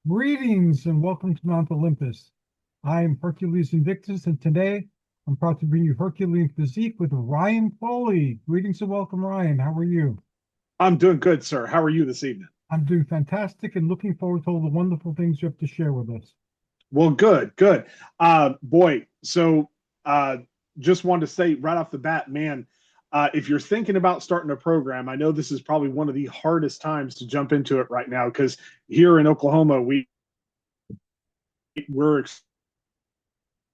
Greetings and welcome to Mount Olympus. I am Hercules Invictus, and today I'm proud to bring you Herculean Physique with Ryan Foley. Greetings and welcome, Ryan. How are you? I'm doing good, sir. How are you this evening? I'm doing fantastic and looking forward to all the wonderful things you have to share with us. Well, good, good. Boy, so uh, just wanted to say right off the bat, man, if you're thinking about starting a program, I know this is probably one of the hardest times to jump into it right now because here in Oklahoma, we're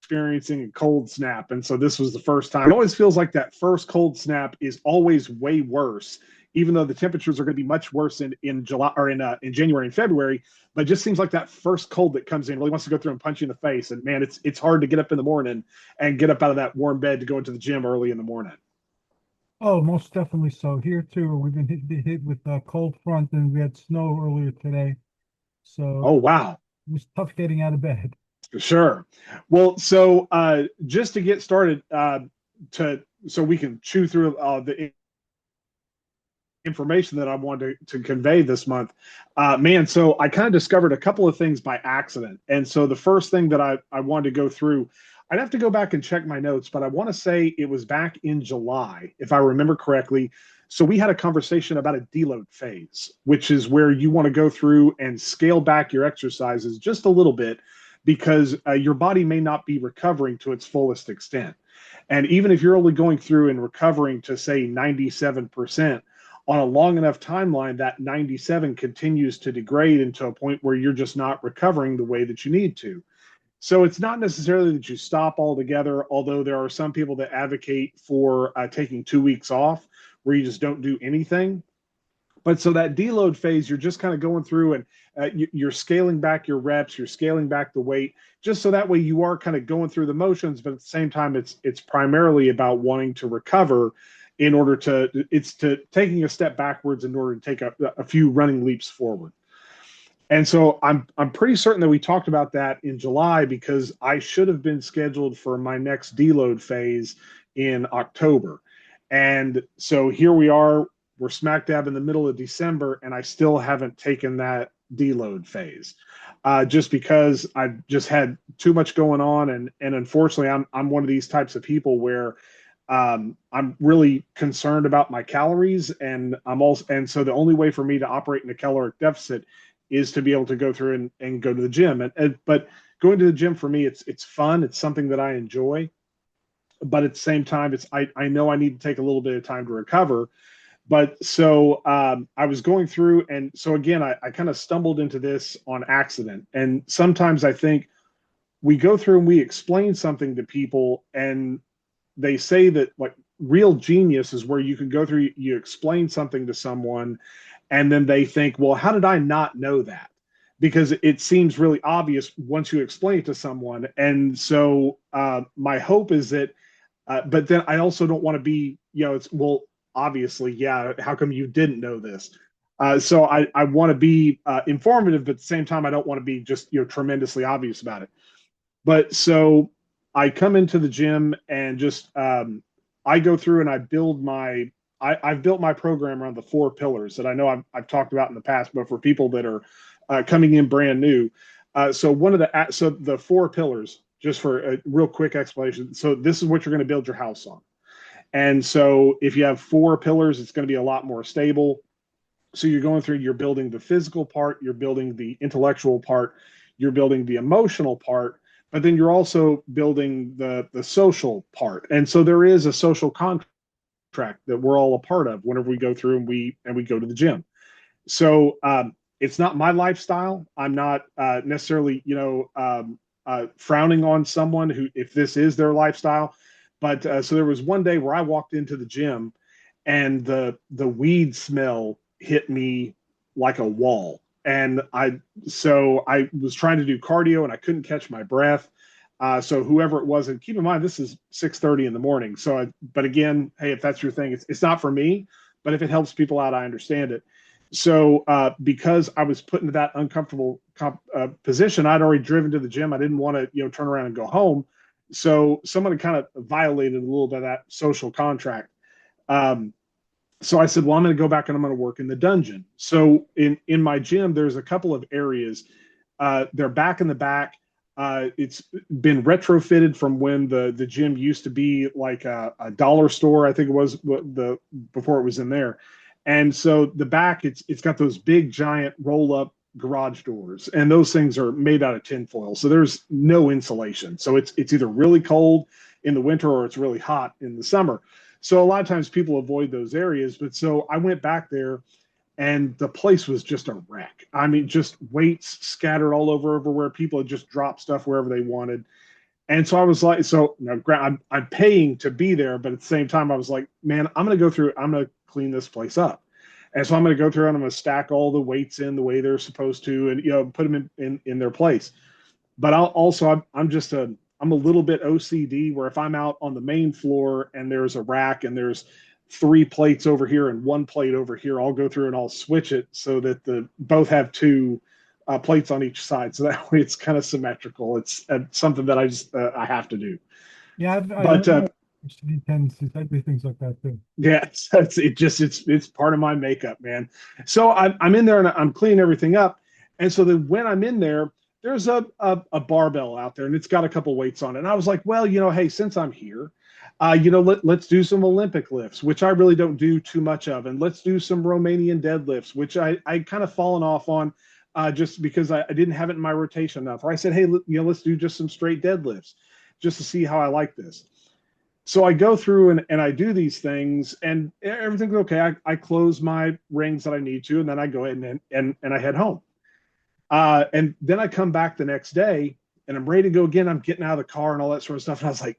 experiencing a cold snap, and so this was the first time. It always feels like that first cold snap is always way worse, even though the temperatures are going to be much worse in July or in January and February. But it just seems like that first cold that comes in really wants to go through and punch you in the face. And man, it's hard to get up in the morning and get up out of that warm bed to go into the gym early in the morning. Oh, most definitely so. Here too, we've been hit with a cold front and we had snow earlier today. So Oh wow. it was tough getting out of bed. Sure. Well, so just to get started, to so we can chew through the information that I wanted to convey this month. Man, so I kind of discovered a couple of things by accident. And so the first thing that I wanted to go through, I'd have to go back and check my notes, but I want to say it was back in July, if I remember correctly. So we had a conversation about a deload phase, which is where you want to go through and scale back your exercises just a little bit because your body may not be recovering to its fullest extent. And even if you're only going through and recovering to say 97%, on a long enough timeline, that 97 continues to degrade into a point where you're just not recovering the way that you need to. So it's not necessarily that you stop altogether, although there are some people that advocate for taking 2 weeks off where you just don't do anything. But so that deload phase, you're just kind of going through and you're scaling back your reps, you're scaling back the weight, just so that way you are kind of going through the motions, but at the same time, it's primarily about wanting to recover in order to it's to taking a step backwards in order to take a few running leaps forward. And so I'm pretty certain that we talked about that in July because I should have been scheduled for my next deload phase in October. And so here we are, we're smack dab in the middle of December, and I still haven't taken that deload phase. Just because I've just had too much going on, and unfortunately, I'm one of these types of people where I'm really concerned about my calories, and so the only way for me to operate in a caloric deficit is to be able to go through and go to the gym. But going to the gym for me, it's fun. It's something that I enjoy. But at the same time, I know I need to take a little bit of time to recover. But so I was going through, and so again, I kind of stumbled into this on accident. And sometimes I think we go through and we explain something to people, and they say that like real genius is where you can go through, you explain something to someone, and then they think, well, how did I not know that? Because it seems really obvious once you explain it to someone. And so my hope is that, but then I also don't want to be, it's, well, obviously, yeah, how come you didn't know this? So I want to be informative, but at the same time, I don't want to be just, tremendously obvious about it. But so I come into the gym and just I go through and I've built my program around the four pillars that I know I've talked about in the past, but for people that are coming in brand new, so the four pillars, just for a real quick explanation. So this is what you're going to build your house on. And so if you have four pillars, it's going to be a lot more stable. So you're going through, you're building the physical part, you're building the intellectual part, you're building the emotional part, but then you're also building the social part. And so there is a social contract that we're all a part of whenever we go through and we go to the gym. So it's not my lifestyle. I'm not necessarily frowning on someone who, if this is their lifestyle. But so there was one day where I walked into the gym and the weed smell hit me like a wall. And I was trying to do cardio and I couldn't catch my breath. So whoever it was, and keep in mind this is 6:30 in the morning. But again, hey, if that's your thing, it's not for me. But if it helps people out, I understand it. So because I was put into that uncomfortable position, I'd already driven to the gym. I didn't want to turn around and go home. So someone kind of violated a little bit of that social contract. Um, so I said, well, I'm going to go back and I'm going to work in the dungeon. So in my gym, there's a couple of areas. They're back in the back. It's been retrofitted from when the gym used to be like a dollar store. I think it was before it was in there. And so the back, it's got those big giant roll up garage doors, and those things are made out of tinfoil. So there's no insulation. So it's either really cold in the winter or it's really hot in the summer. So a lot of times people avoid those areas. But so I went back there and the place was just a wreck. I mean, just weights scattered all over everywhere. People had just dropped stuff wherever they wanted. And so I was like, so you know, I'm paying to be there, but at the same time, I was like, man, I'm going to go through, I'm going to clean this place up. And so I'm going to go through and I'm going to stack all the weights in the way they're supposed to, and, you know, put them in their place. But I'll also, I'm a little bit OCD where if I'm out on the main floor and there's a rack and there's 3 plates over here and 1 plate over here, I'll go through and I'll switch it so that both have 2 plates on each side. So that way it's kind of symmetrical. It's something that I have to do. Yeah, But OCD tendencies. I do things like that too. yeah, it's part of my makeup, man. So I'm in there and I'm cleaning everything up. And so then when I'm in there, there's a barbell out there and it's got a couple weights on it. And I was like, well, you know, hey, since I'm here, you know, let's do some Olympic lifts, which I really don't do too much of. And let's do some Romanian deadlifts, which I kind of fallen off on just because I didn't have it in my rotation enough. Or I said, hey, you know, let's do just some straight deadlifts just to see how I like this. So I go through and I do these things and everything's okay. I close my rings that I need to, and then I go ahead and I head home. And then I come back the next day and I'm ready to go again. I'm getting out of the car and all that sort of stuff. And I was like,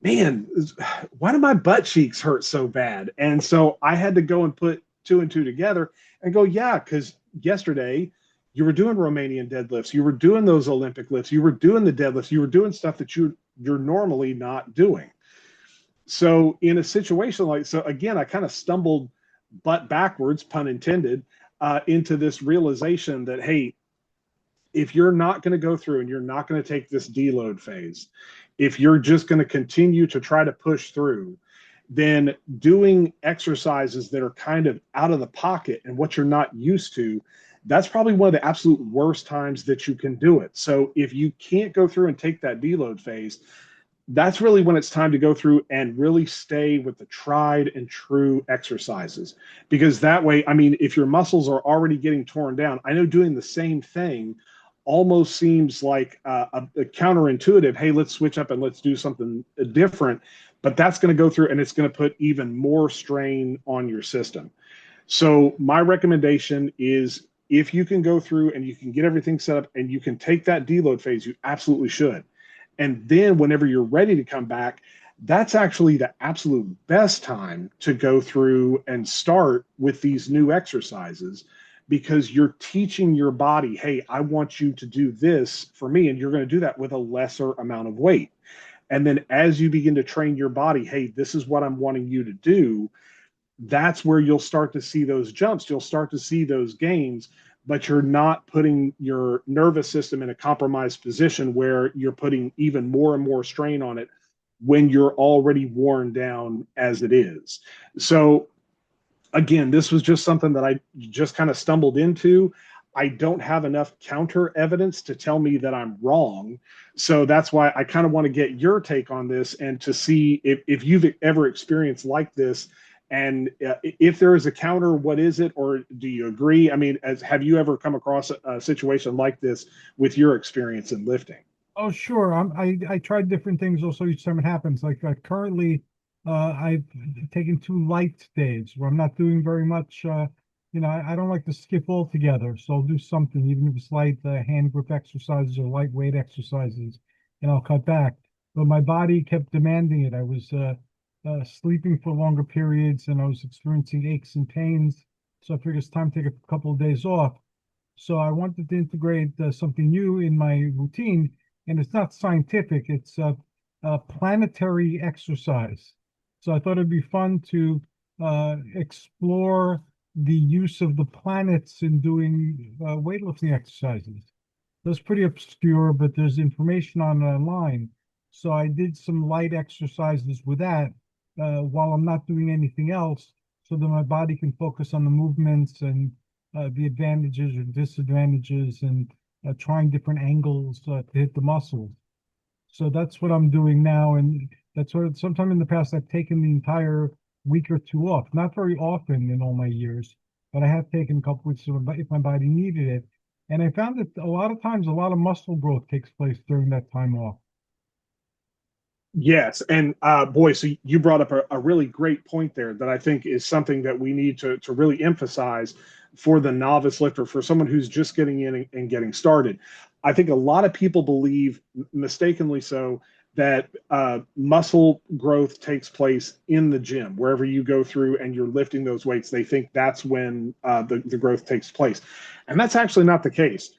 man, why do my butt cheeks hurt so bad? And so I had to go and put 2 and 2 together and go, yeah, because yesterday you were doing Romanian deadlifts. You were doing those Olympic lifts. You were doing the deadlifts. You were doing stuff that you're normally not doing. So in a situation like, so again, I kind of stumbled butt backwards, pun intended, into this realization that, hey, if you're not going to go through and you're not going to take this deload phase, if you're just going to continue to try to push through, then doing exercises that are kind of out of the pocket and what you're not used to, that's probably one of the absolute worst times that you can do it. So if you can't go through and take that deload phase, that's really when it's time to go through and really stay with the tried and true exercises. Because that way, I mean, if your muscles are already getting torn down, I know doing the same thing almost seems like a counterintuitive. Hey, let's switch up and let's do something different. But that's going to go through and it's going to put even more strain on your system. So my recommendation is if you can go through and you can get everything set up and you can take that deload phase, you absolutely should. And then whenever you're ready to come back, that's actually the absolute best time to go through and start with these new exercises, because you're teaching your body, hey, I want you to do this for me. And you're going to do that with a lesser amount of weight. And then as you begin to train your body, hey, this is what I'm wanting you to do, that's where you'll start to see those jumps. You'll start to see those gains, but you're not putting your nervous system in a compromised position where you're putting even more and more strain on it when you're already worn down as it is. So again, this was just something that I just kind of stumbled into. I don't have enough counter evidence to tell me that I'm wrong. So that's why I kind of want to get your take on this and to see if you've ever experienced like this. And if there is a counter, what is it? Or do you agree? I mean, have you ever come across a situation like this with your experience in lifting? Oh, sure. I tried different things also each time it happens. Like currently, I've taken 2 light days where I'm not doing very much. You know, I don't like to skip altogether. So I'll do something, even if it's light hand grip exercises or lightweight exercises, and I'll cut back. But my body kept demanding it. I was sleeping for longer periods and I was experiencing aches and pains. So I figured it's time to take a couple of days off. So I wanted to integrate something new in my routine, and it's not scientific. It's a planetary exercise. So I thought it'd be fun to explore the use of the planets in doing weightlifting exercises. That's pretty obscure, but there's information online. So I did some light exercises with that while I'm not doing anything else, so that my body can focus on the movements and the advantages or disadvantages, and trying different angles to hit the muscles. So that's what I'm doing now, and that's what sometime in the past I've taken the entire week or two off. Not very often in all my years, but I have taken a couple weeks if my body needed it. And I found that a lot of times a lot of muscle growth takes place during that time off. Yes, and boy, so you brought up a really great point there that I think is something that we need to really emphasize for the novice lifter, for someone who's just getting in and getting started. I think a lot of people believe, mistakenly so, that muscle growth takes place in the gym. Wherever you go through and you're lifting those weights, they think that's when the growth takes place. And that's actually not the case.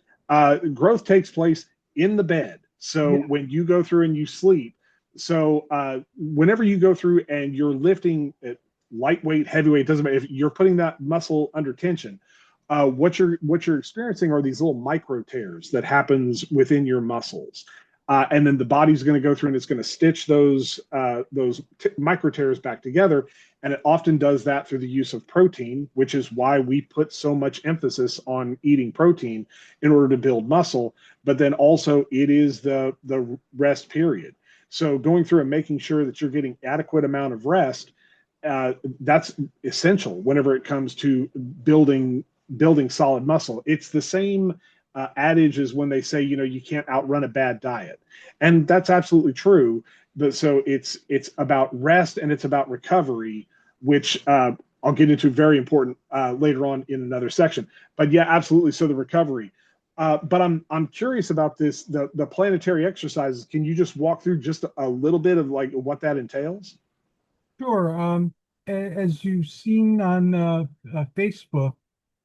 Growth takes place in the bed. So Yeah. when you go through and you sleep, so whenever you go through and you're lifting at lightweight, heavyweight, doesn't matter if you're putting that muscle under tension. What you're experiencing are these little micro tears that happens within your muscles, and then the body's going to go through and it's going to stitch those micro tears back together, and it often does that through the use of protein, which is why we put so much emphasis on eating protein in order to build muscle. But then also it is the rest period. So going through and making sure that you're getting adequate amount of rest, that's essential whenever it comes to building solid muscle. It's the same adage as when they say, you can't outrun a bad diet, and that's absolutely true. But so it's about rest and it's about recovery, which I'll get into very important later on in another section. But yeah, absolutely. So the recovery. But I'm curious about this, the planetary exercises. Can you just walk through just a little bit of like what that entails? Sure. As you've seen on Facebook,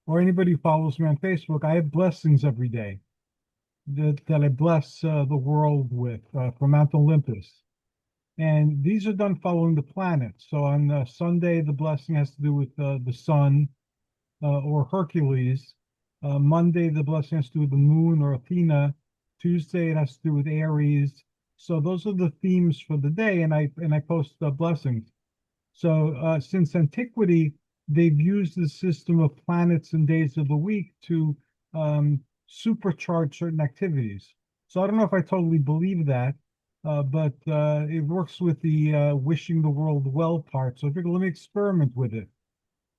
or anybody who follows me on Facebook, I have blessings every day that I bless the world with from Mount Olympus. And these are done following the planets. So on Sunday, the blessing has to do with the sun or Hercules. Monday, the blessing has to do with the moon or Athena. Tuesday, it has to do with Aries. So those are the themes for the day, and I post blessings. So since antiquity, they've used the system of planets and days of the week to supercharge certain activities. So I don't know if I totally believe that, but it works with the wishing the world well part. So I figured let me experiment with it.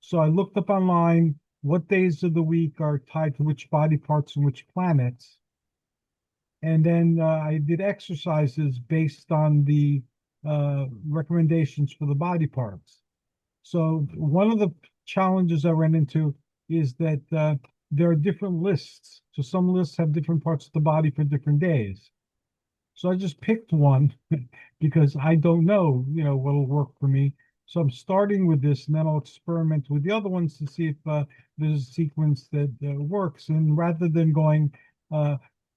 So I looked up online what days of the week are tied to which body parts and which planets. And then I did exercises based on the recommendations for the body parts. So one of the challenges I ran into is that there are different lists. So some lists have different parts of the body for different days. So I just picked one because I don't know, what'll work for me. So I'm starting with this, and then I'll experiment with the other ones to see if there's a sequence that works. And rather than going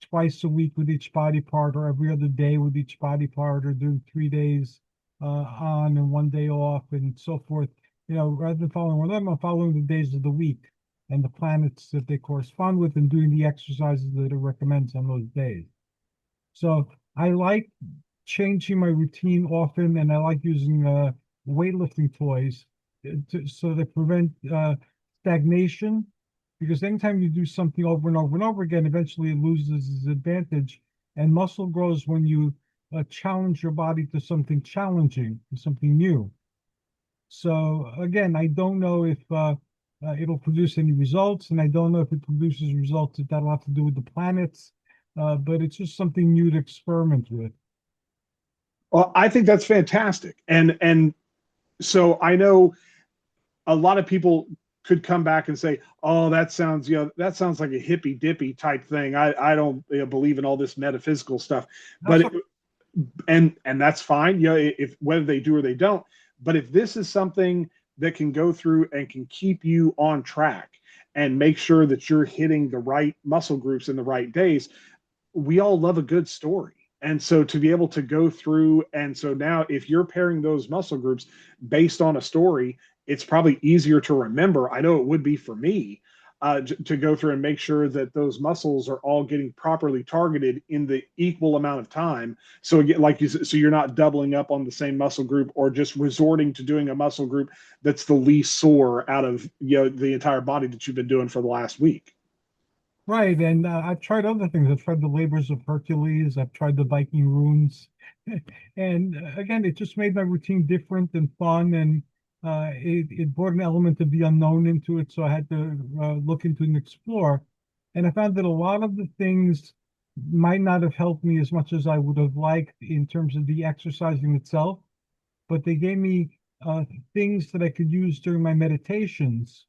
twice a week with each body part, or every other day with each body part, or doing 3 days on and one day off, and so forth, rather than following one of them, I'm following the days of the week and the planets that they correspond with, and doing the exercises that it recommends on those days. So I like changing my routine often, and I like using weightlifting toys so they prevent stagnation. Because anytime you do something over and over and over again, eventually it loses its advantage. And muscle grows when you challenge your body to something challenging, to something new. So again, I don't know if it'll produce any results, and I don't know if it produces results that'll have to do with the planets. But it's just something new to experiment with. Well, I think that's fantastic. And so I know a lot of people could come back and say, "Oh, that sounds like a hippy dippy type thing. I don't believe in all this metaphysical stuff." But That's and that's fine. If whether they do or they don't. But if this is something that can go through and can keep you on track and make sure that you're hitting the right muscle groups in the right days, we all love a good story. And so to be able to go through, and so now if you're pairing those muscle groups based on a story, it's probably easier to remember. I know it would be for me to go through and make sure that those muscles are all getting properly targeted in the equal amount of time. So again, like you said, so you're not doubling up on the same muscle group or just resorting to doing a muscle group that's the least sore out of the entire body that you've been doing for the last week. Right, and I've tried other things. I've tried the labors of Hercules. I've tried the Viking runes, and again, it just made my routine different and fun, and it brought an element of the unknown into it. So I had to look into and explore, and I found that a lot of the things might not have helped me as much as I would have liked in terms of the exercising itself, but they gave me things that I could use during my meditations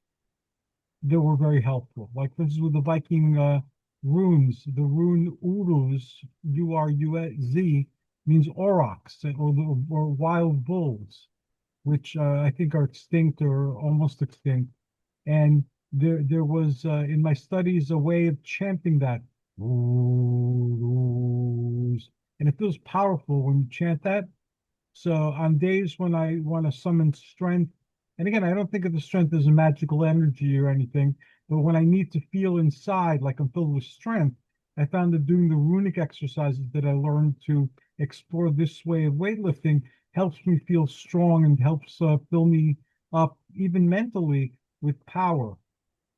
that were very helpful. Like this is with the Viking runes. The rune Uruz, Uruz, means aurochs or wild bulls, which I think are extinct or almost extinct. And there was in my studies a way of chanting that. Uruz. And it feels powerful when you chant that. So on days when I want to summon strength, and again, I don't think of the strength as a magical energy or anything, but when I need to feel inside like I'm filled with strength, I found that doing the runic exercises that I learned to explore this way of weightlifting helps me feel strong and helps fill me up, even mentally, with power.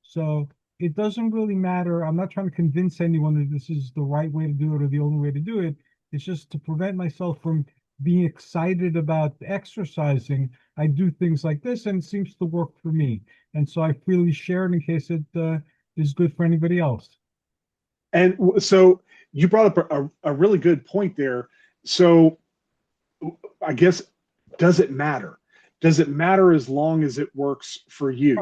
So it doesn't really matter. I'm not trying to convince anyone that this is the right way to do it or the only way to do it. It's just to prevent myself from being excited about exercising. I do things like this and it seems to work for me. And so I freely share it in case it is good for anybody else. And so you brought up a really good point there. So I guess, does it matter? Does it matter as long as it works for you?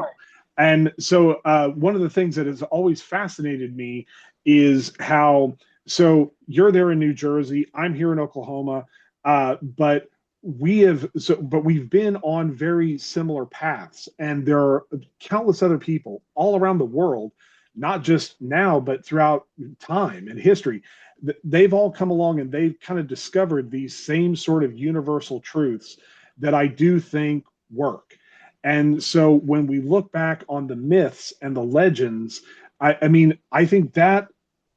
And so one of the things that has always fascinated me is how, so you're there in New Jersey, I'm here in Oklahoma, but but we've been on very similar paths, and there are countless other people all around the world, not just now, but throughout time and history. They've all come along and they've kind of discovered these same sort of universal truths that I do think work. And so when we look back on the myths and the legends, I mean, I think that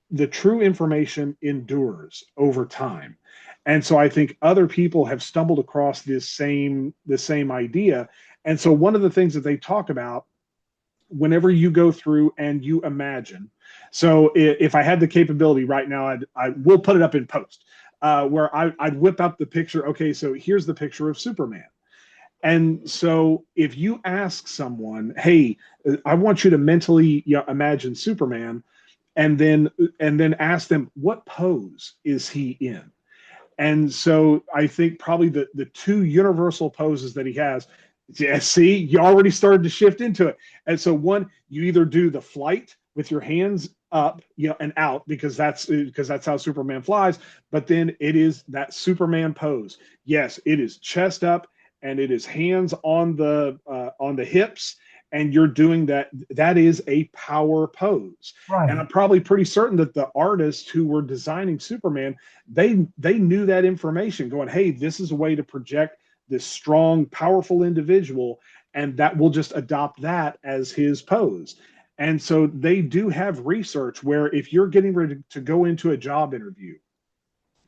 the true information endures over time. And so I think other people have stumbled across this same idea. And so one of the things that they talk about whenever you go through and you imagine. So if I had the capability right now, I will put it up in post, where I'd whip up the picture. Okay, so here's the picture of Superman. And so if you ask someone, hey, I want you to mentally, imagine Superman, and then ask them what pose is he in. And so I think probably the two universal poses that he has, yeah, see, you already started to shift into it. And so one, you either do the flight with your hands up, and out, because that's how Superman flies. But then it is that Superman pose. Yes, it is chest up and it is hands on the hips, and you're doing that. That is a power pose. And Right. I'm probably pretty certain that the artists who were designing Superman, they knew that information, going, hey, this is a way to project this strong, powerful individual, and that will just adopt that as his pose. And so they do have research where if you're getting ready to go into a job interview,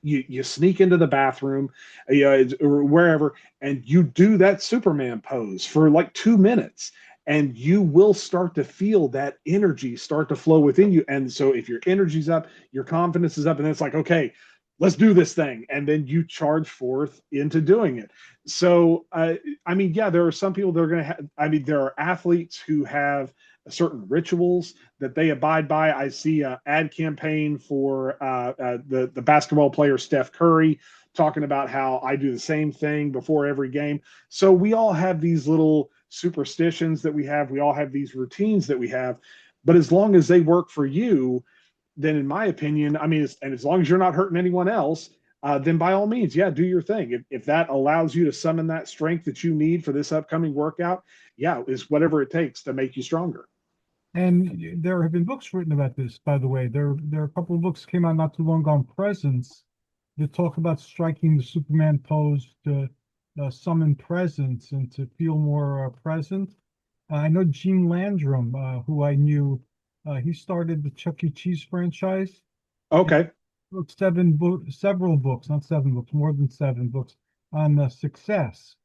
you sneak into the bathroom, or wherever, and you do that Superman pose for like 2 minutes, and you will start to feel that energy start to flow within you. And so if your energy's up, your confidence is up, and then it's like, okay, let's do this thing, and then you charge forth into doing it. So I mean, yeah, there are some people that are going to have, I mean, there are athletes who have certain rituals that they abide by. I see an ad campaign for the basketball player Steph Curry talking about how I do the same thing before every game. So we all have these little superstitions that we have. We all have these routines that we have. But as long as they work for you, then in my opinion, I mean, and as long as you're not hurting anyone else, then by all means, yeah, do your thing. If that allows you to summon that strength that you need for this upcoming workout, yeah, is whatever it takes to make you stronger. And there have been books written about this, by the way. There are a couple of books came out not too long ago on presence that talk about striking the Superman pose to summon presence and to feel more present. I know Gene Landrum, who I knew, he started the Chuck E. Cheese franchise and Okay. wrote several books, not seven books, more than seven books on success.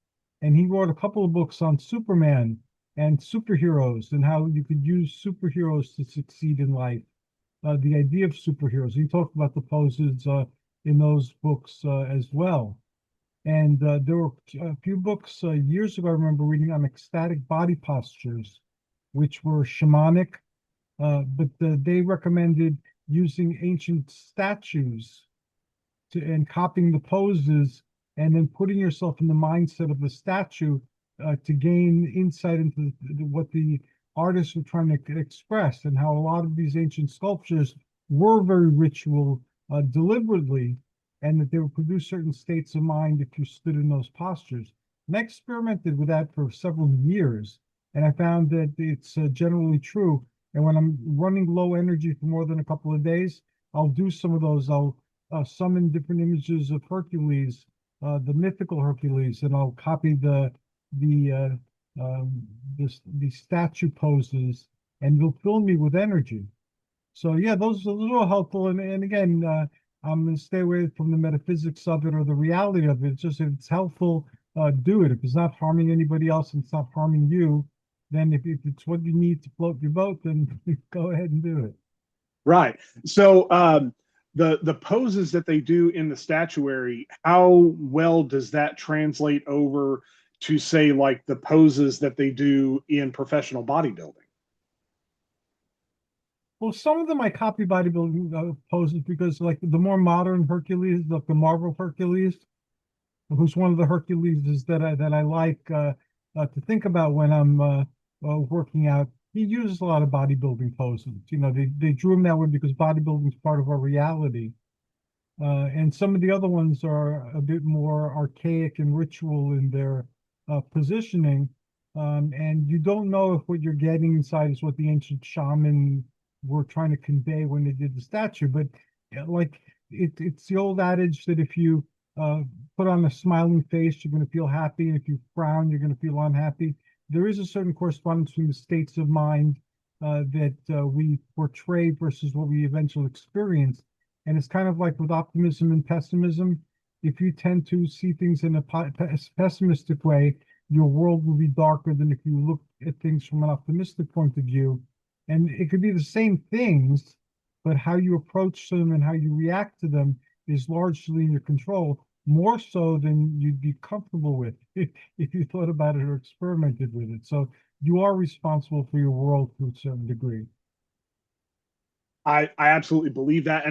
And he wrote a couple of books on Superman and superheroes and how you could use superheroes to succeed in life. the idea of superheroes. He talked about the poses in those books as well. And there were a few books years ago I remember reading on ecstatic body postures, which were shamanic, but they recommended using ancient statues and copying the poses and then putting yourself in the mindset of the statue to gain insight into what the artists were trying to express, and how a lot of these ancient sculptures were very ritual deliberately, and that they would produce certain states of mind if you stood in those postures. And I experimented with that for several years, and I found that it's generally true. And when I'm running low energy for more than a couple of days, I'll do some of those. I'll summon different images of Hercules, the mythical Hercules, and I'll copy the the statue poses, and they'll fill me with energy. So yeah, those are a little helpful. And again, I'm going to stay away from the metaphysics of it or the reality of it. It's just if it's helpful, do it. If it's not harming anybody else and it's not harming you, then if it's what you need to float your boat, then go ahead and do it. Right. So the poses that they do in the statuary, how well does that translate over to say like the poses that they do in professional bodybuilding? Well, some of them I copy bodybuilding poses because, like the more modern Hercules, like the Marvel Hercules, who's one of the Herculeses that I like to think about when I'm working out. He uses a lot of bodybuilding poses. You know, they drew him that way because bodybuilding is part of our reality. And some of the other ones are a bit more archaic and ritual in their positioning. And you don't know if what you're getting inside is what the ancient shaman were trying to convey when they did the statue. But like it's the old adage that if you uh, put on a smiling face, you're going to feel happy. And if you frown, you're going to feel unhappy. There is a certain correspondence between the states of mind that we portray versus what we eventually experience. And it's kind of like with optimism and pessimism. If you tend to see things in a pessimistic way, your world will be darker than if you look at things from an optimistic point of view. And it could be the same things, but how you approach them and how you react to them is largely in your control, more so than you'd be comfortable with if you thought about it or experimented with it. So you are responsible for your world to a certain degree. I absolutely believe that,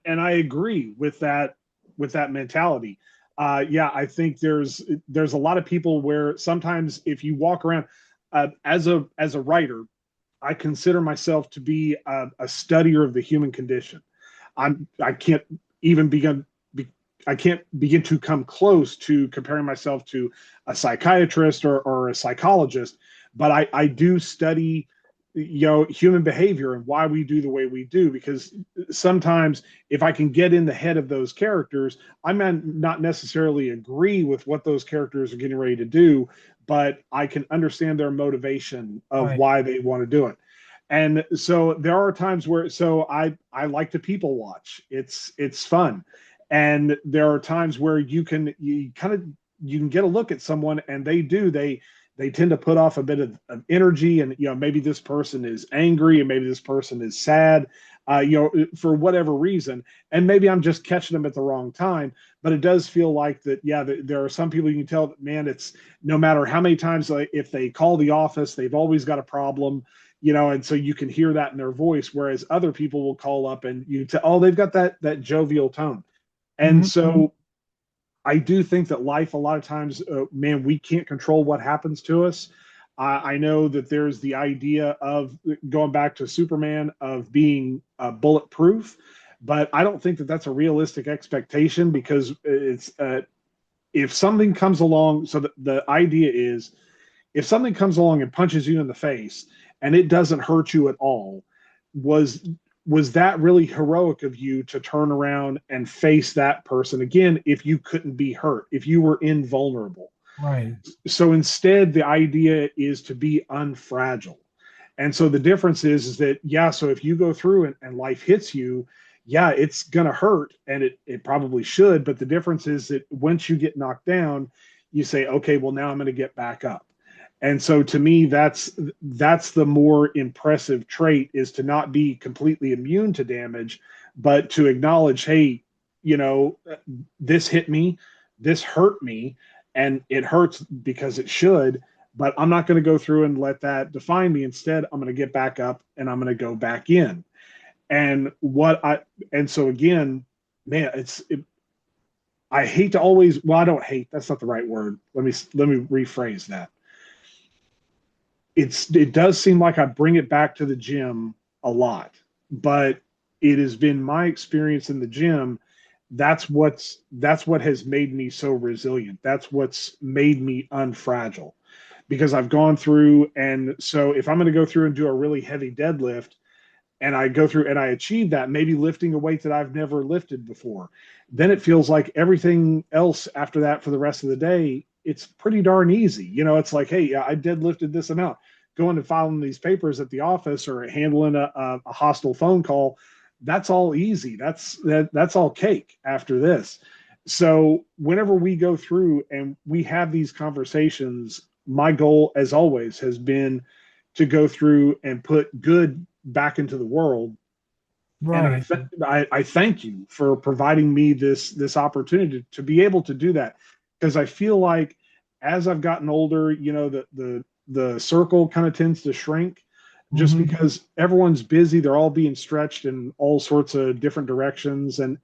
and I agree with that mentality. Yeah, I think there's a lot of people where sometimes if you walk around as a writer, I consider myself to be a studier of the human condition. I can't even I can't begin to come close to comparing myself to a psychiatrist or a psychologist, but I do study human behavior and why we do the way we do, because sometimes if I can get in the head of those characters, I might not necessarily agree with what those characters are getting ready to do, but I can understand their motivation of Right. why they want to do it. And so there are times where I like to people watch. It's fun. And there are times where you can get a look at someone and they tend to put off a bit of energy, and maybe this person is angry and maybe this person is sad, for whatever reason, and maybe I'm just catching them at the wrong time. But it does feel like that. Yeah, there are some people you can tell that, man, it's no matter how many times, like, if they call the office, they've always got a problem. And so you can hear that in their voice, whereas other people will call up and you tell, oh, they've got that jovial tone. And Mhm. so I do think that life, a lot of times, man, we can't control what happens to us. I know that there's the idea of going back to Superman of being bulletproof, but I don't think that that's a realistic expectation, because it's if something comes along. So the idea is, if something comes along and punches you in the face and it doesn't hurt you at all, was was that really heroic of you to turn around and face that person again if you couldn't be hurt, if you were invulnerable? Right. So instead, the idea is to be unfragile. And so the difference is that, yeah, so if you go through and life hits you, yeah, it's going to hurt, and it probably should. But the difference is that once you get knocked down, you say, okay, well, now I'm going to get back up. And so to me, that's the more impressive trait, is to not be completely immune to damage, but to acknowledge, hey, you know, this hit me, this hurt me, and it hurts because it should, but I'm not going to go through and let that define me. Instead, I'm going to get back up and I'm going to go back in. And and so again, man, I hate to always, well, I don't hate, that's not the right word. Let me rephrase that. It does seem like I bring it back to the gym a lot, but it has been my experience in the gym. That's what has made me so resilient. That's what's made me unfragile, because I've gone through. And so if I'm going to go through and do a really heavy deadlift, and I go through and I achieve that, maybe lifting a weight that I've never lifted before, then it feels like everything else after that for the rest of the day, it's pretty darn easy. You know, it's like, hey, I deadlifted this amount. Going and filing these papers at the office or handling a hostile phone call, that's all easy. That's all cake after this. So whenever we go through and we have these conversations, my goal, as always, has been to go through and put good back into the world. And Right. I thank you for providing me this opportunity to be able to do that, because I feel like as I've gotten older, you know, the circle kind of tends to shrink, just Mm-hmm. because everyone's busy. They're all being stretched in all sorts of different directions, and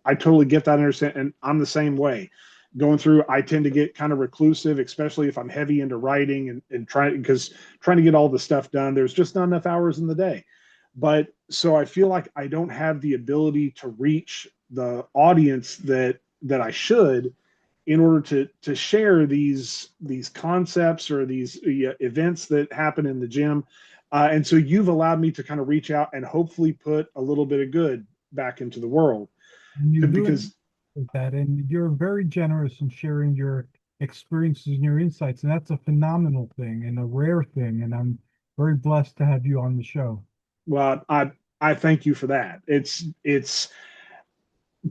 I totally get that, understand, and I'm the same way. Going through, I tend to get kind of reclusive, especially if I'm heavy into writing and trying to get all the stuff done. There's just not enough hours in the day. But so I feel like I don't have the ability to reach the audience that I should, in order to share these concepts or these events that happen in the gym. And so you've allowed me to kind of reach out and hopefully put a little bit of good back into the world, And you're doing because that, and you're very generous in sharing your experiences and your insights, and that's a phenomenal thing and a rare thing. And I'm very blessed to have you on the show. well, I thank you for that. It's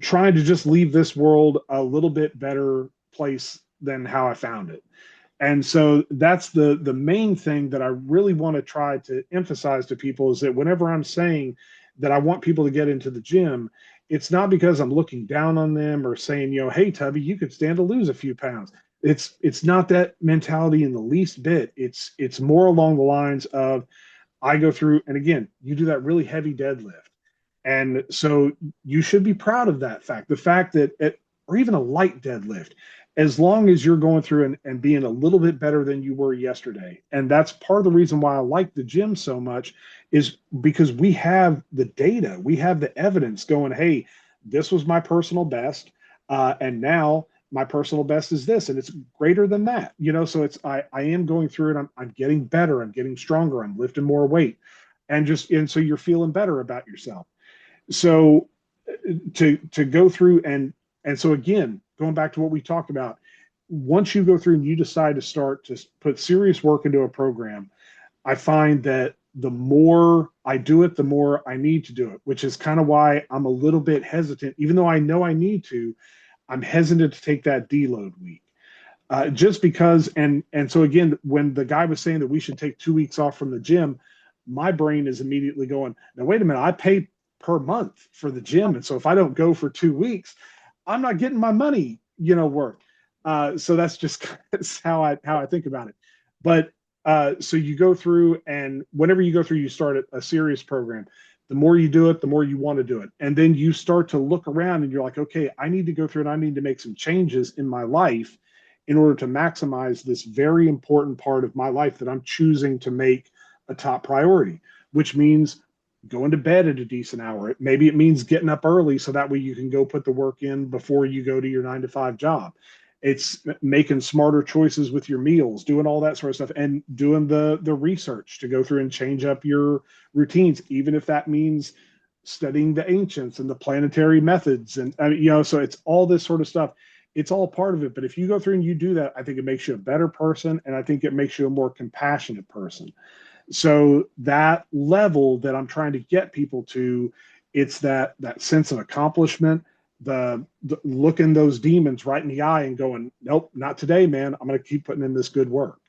trying to just leave this world a little bit better place than how I found it. And so that's the main thing that I really want to try to emphasize to people, is that whenever I'm saying that I want people to get into the gym, it's not because I'm looking down on them or saying, you know, hey Tubby, you could stand to lose a few pounds. It's not that mentality in the least bit. It's more along the lines of, I go through, and again, you do that really heavy deadlift. And so you should be proud of that fact. The fact that, or even a light deadlift, as long as you're going through and being a little bit better than you were yesterday. And that's part of the reason why I like the gym so much, is because we have the data, we have the evidence going, hey, this was my personal best. And now my personal best is this, and it's greater than that. You know, so I am going through it. I'm getting better. I'm getting stronger. I'm lifting more weight. And so you're feeling better about yourself. So to go through and so again, going back to what we talked about, once you go through and you decide to start to put serious work into a program, I find that the more I do it, the more I need to do it, which is kind of why I'm a little bit hesitant. Even though I know I need to, I'm hesitant to take that deload week. Just because, and so again, when the guy was saying that we should take 2 weeks off from the gym, my brain is immediately going, now wait a minute, I pay per month for the gym, and so if I don't go for 2 weeks, I'm not getting my money, you know, worth. So that's just that's how I think about it. But so you go through, and whenever you go through, you start a serious program. The more you do it, the more you want to do it, and then you start to look around, and you're like, okay, I need to go through and I need to make some changes in my life in order to maximize this very important part of my life that I'm choosing to make a top priority, which means going to bed at a decent hour. Maybe it means getting up early so that way you can go put the work in before you go to your 9 to 5 job. It's making smarter choices with your meals, doing all that sort of stuff, and doing the research to go through and change up your routines, even if that means studying the ancients and the planetary methods. And you know, so it's all this sort of stuff. It's all part of it. But if you go through and you do that, I think it makes you a better person, and I think it makes you a more compassionate person. So that level that I'm trying to get people to, it's that sense of accomplishment, the looking those demons right in the eye and going, nope, not today, man. I'm going to keep putting in this good work.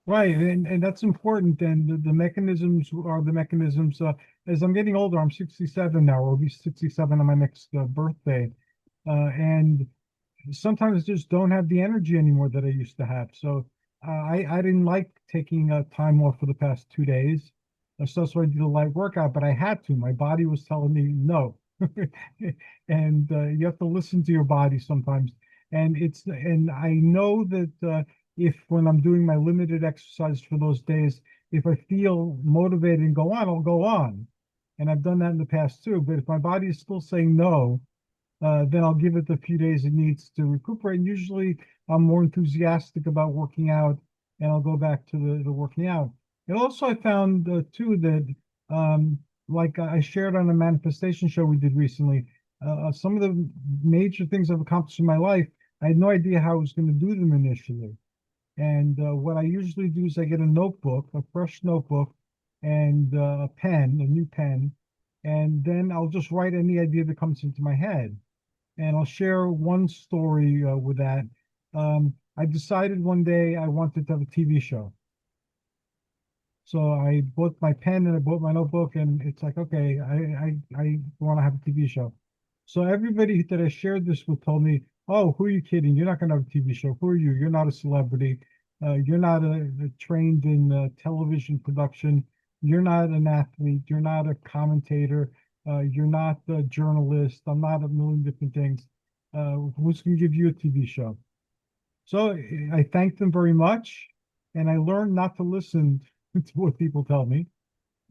Right, and that's important. And the mechanisms are the mechanisms. As I'm getting older, I'm 67 now. I'll be 67 on my next birthday, and sometimes I just don't have the energy anymore that I used to have. So I didn't like taking time off for the past 2 days. So that's why I did a light workout, but I had to. My body was telling me no, and you have to listen to your body sometimes. And I know that if when I'm doing my limited exercise for those days, if I feel motivated and go on, I'll go on. And I've done that in the past too. But if my body is still saying no, then I'll give it the few days it needs to recuperate. And usually I'm more enthusiastic about working out and I'll go back to the working out. And also I found too that like I shared on a manifestation show we did recently, some of the major things I've accomplished in my life, I had no idea how I was going to do them initially. And what I usually do is I get a notebook, a fresh notebook, and a pen, a new pen, and then I'll just write any idea that comes into my head. And I'll share one story with that. I decided one day I wanted to have a TV show. So I bought my pen and I bought my notebook, and it's like, okay, I want to have a TV show. So everybody that I shared this with told me, "Oh, who are you kidding? You're not going to have a TV show. Who are you? You're not a celebrity. You're not trained in television production. You're not an athlete. You're not a commentator. You're not a journalist. I'm not a million different things. Who's going to give you a TV show?" So I thanked them very much, and I learned not to listen to what people tell me.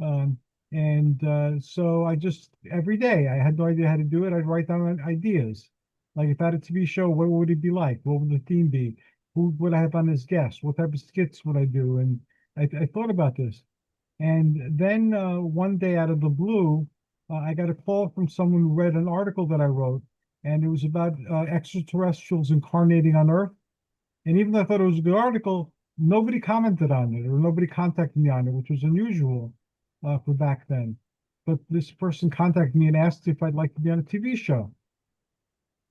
Um, and so I just every day I had no idea how to do it. I'd write down ideas. Like if I had a TV show, what would it be like? What would the theme be? Who would I have on as guests? What type of skits would I do? And I thought about this. And then one day out of the blue, I got a call from someone who read an article that I wrote, and it was about extraterrestrials incarnating on Earth. And even though I thought it was a good article, nobody commented on it or nobody contacted me on it, which was unusual for back then. But this person contacted me and asked if I'd like to be on a TV show.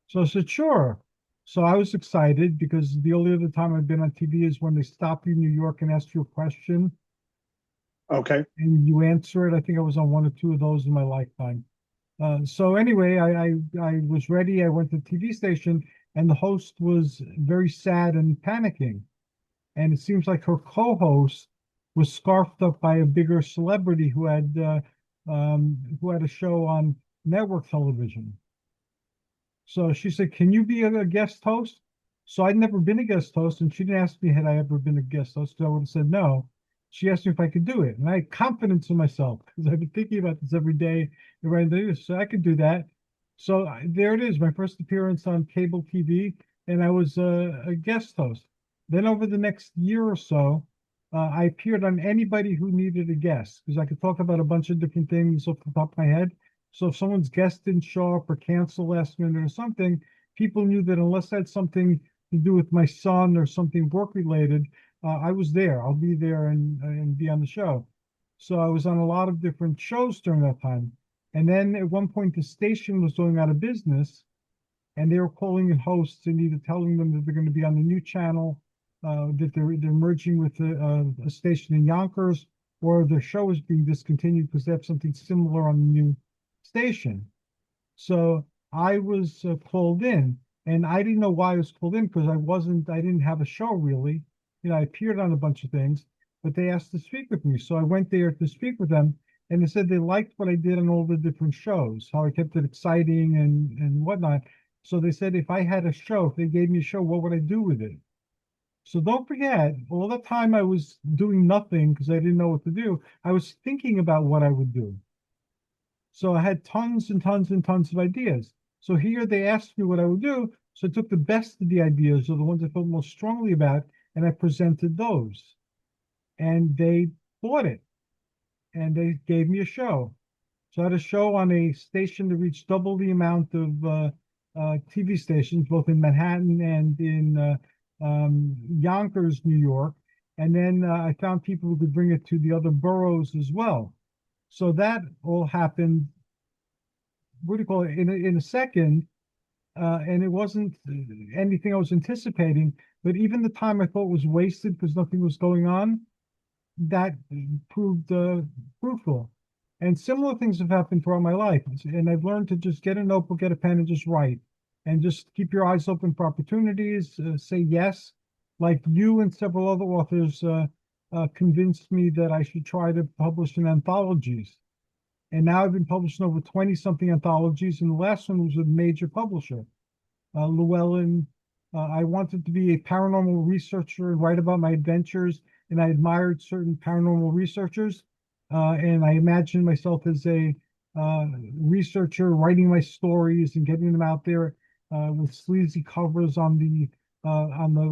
So I said, sure. So I was excited because the only other time I've been on TV is when they stop you in New York and ask you a question Okay. and you answer it. I think I was on one or two of those in my lifetime. So anyway, I was ready. I went to the TV station and the host was very sad and panicking. And it seems like her co-host was scarfed up by a bigger celebrity who had a show on network television. So she said, "Can you be a guest host?" So I'd never been a guest host, and she didn't ask me had I ever been a guest host. So I would have said no. She asked me if I could do it, and I had confidence in myself because I've been thinking about this every day. So I could do that. So there it is, my first appearance on cable TV, and I was a guest host. Then over the next year or so, I appeared on anybody who needed a guest because I could talk about a bunch of different things off the top of my head. So if someone's guest didn't show up or cancel last minute or something, people knew that unless I had something to do with my son or something work related, I was there. I'll be there and be on the show. So I was on a lot of different shows during that time. And then at one point, the station was going out of business, and they were calling in hosts and either telling them that they're going to be on the new channel, that they're merging with a station in Yonkers, or their show is being discontinued because they have something similar on the new station. So I was called in, and I didn't know why I was called in because I didn't have a show really. You know, I appeared on a bunch of things, but they asked to speak with me. So I went there to speak with them, and they said they liked what I did on all the different shows, how I kept it exciting and whatnot. So they said if I had a show, if they gave me a show, what would I do with it? So don't forget, all the time I was doing nothing because I didn't know what to do, I was thinking about what I would do. So I had tons and tons and tons of ideas. So here they asked me what I would do. So I took the best of the ideas, or the ones I felt most strongly about, and I presented those. And they bought it and they gave me a show. So I had a show on a station that reached double the amount of TV stations, both in Manhattan and in Yonkers, New York. And then I found people who could bring it to the other boroughs as well. So that all happened, what do you call it, in a second. And it wasn't anything I was anticipating, But even the time I thought was wasted because nothing was going on, that proved fruitful. And similar things have happened throughout my life. And I've learned to just get a notebook, get a pen, and just write. And just keep your eyes open for opportunities, say yes. Like you and several other authors convinced me that I should try to publish in anthologies. And now I've been publishing over 20 something anthologies, and the last one was with a major publisher, Llewellyn. I wanted to be a paranormal researcher and write about my adventures, and I admired certain paranormal researchers. And I imagined myself as a researcher writing my stories and getting them out there with sleazy covers on the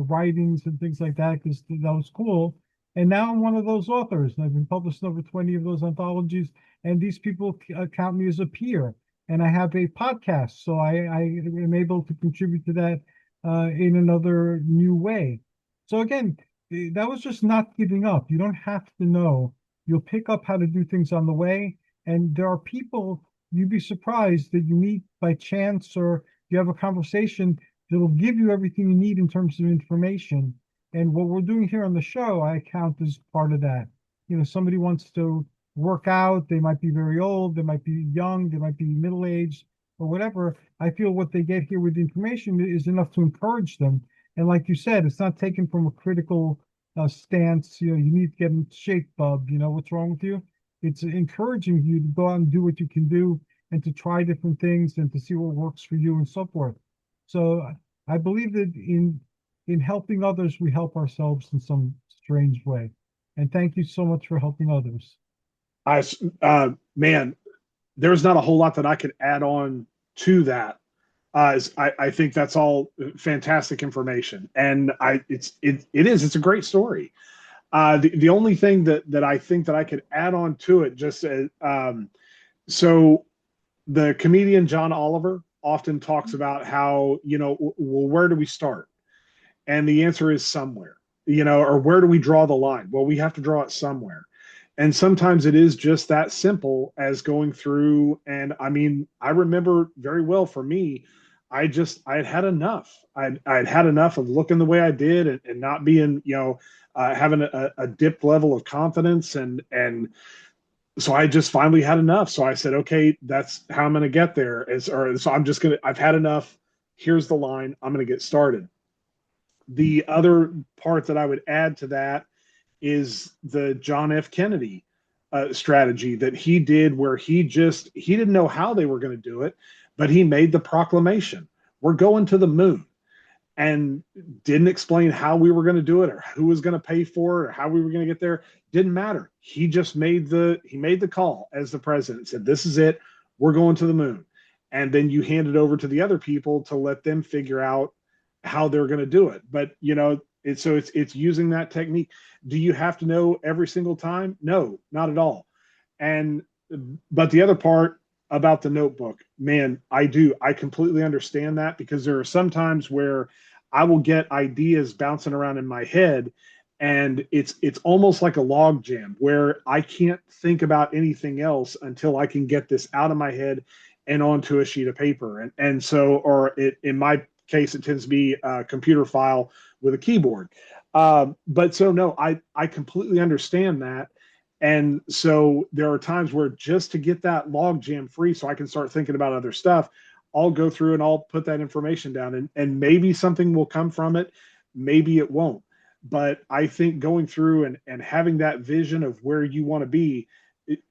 writings and things like that, because that was cool. And now I'm one of those authors, and I've been published in over 20 of those anthologies, and these people count me as a peer. And I have a podcast, so I am able to contribute to that in another new way. So again, that was just not giving up. You don't have to know. You'll pick up how to do things on the way. And there are people you'd be surprised that you meet by chance, or you have a conversation that'll give you everything you need in terms of information. And what we're doing here on the show, I count as part of that. You know, somebody wants to work out, they might be very old, they might be young, they might be middle-aged, or whatever. I feel what they get here with information is enough to encourage them. And like you said, it's not taken from a critical stance. You know, you need to get in shape, bub. You know, what's wrong with you? It's encouraging you to go out and do what you can do, and to try different things, and to see what works for you and so forth. So I believe that in helping others, we help ourselves in some strange way. And thank you so much for helping others. Man, there's not a whole lot that I could add on to that. I think that's all fantastic information, and it's a great story. The only thing that I think that I could add on to it, just so the comedian John Oliver often talks about how, well, where do we start? And the answer is somewhere, or where do we draw the line? Well, we have to draw it somewhere. And sometimes it is just that simple as going through. And I mean, I remember very well for me, I had had enough. I'd had enough of looking the way I did, and not being, having a dipped level of confidence. And so I just finally had enough. So I said, okay, that's how I'm going to get there. So I've had enough. Here's the line. I'm going to get started. The other part that I would add to that is the John F. Kennedy strategy that he did, where he didn't know how they were going to do it, but he made the proclamation, we're going to the moon, and didn't explain how we were going to do it, or who was going to pay for it, or how we were going to get there. Didn't matter. He just made the call as the president, said, this is it. We're going to the moon. And then you hand it over to the other people to let them figure out how they're going to do it. But, it's using that technique. Do you have to know every single time? No, not at all. But the other part about the notebook, man, I completely understand that, because there are some times where I will get ideas bouncing around in my head, and it's almost like a log jam where I can't think about anything else until I can get this out of my head and onto a sheet of paper. And so, in my case, it tends to be a computer file with a keyboard. But so no, I completely understand that. And so there are times where, just to get that log jam free so I can start thinking about other stuff, I'll go through and I'll put that information down, and maybe something will come from it. Maybe it won't. But I think going through and having that vision of where you want to be,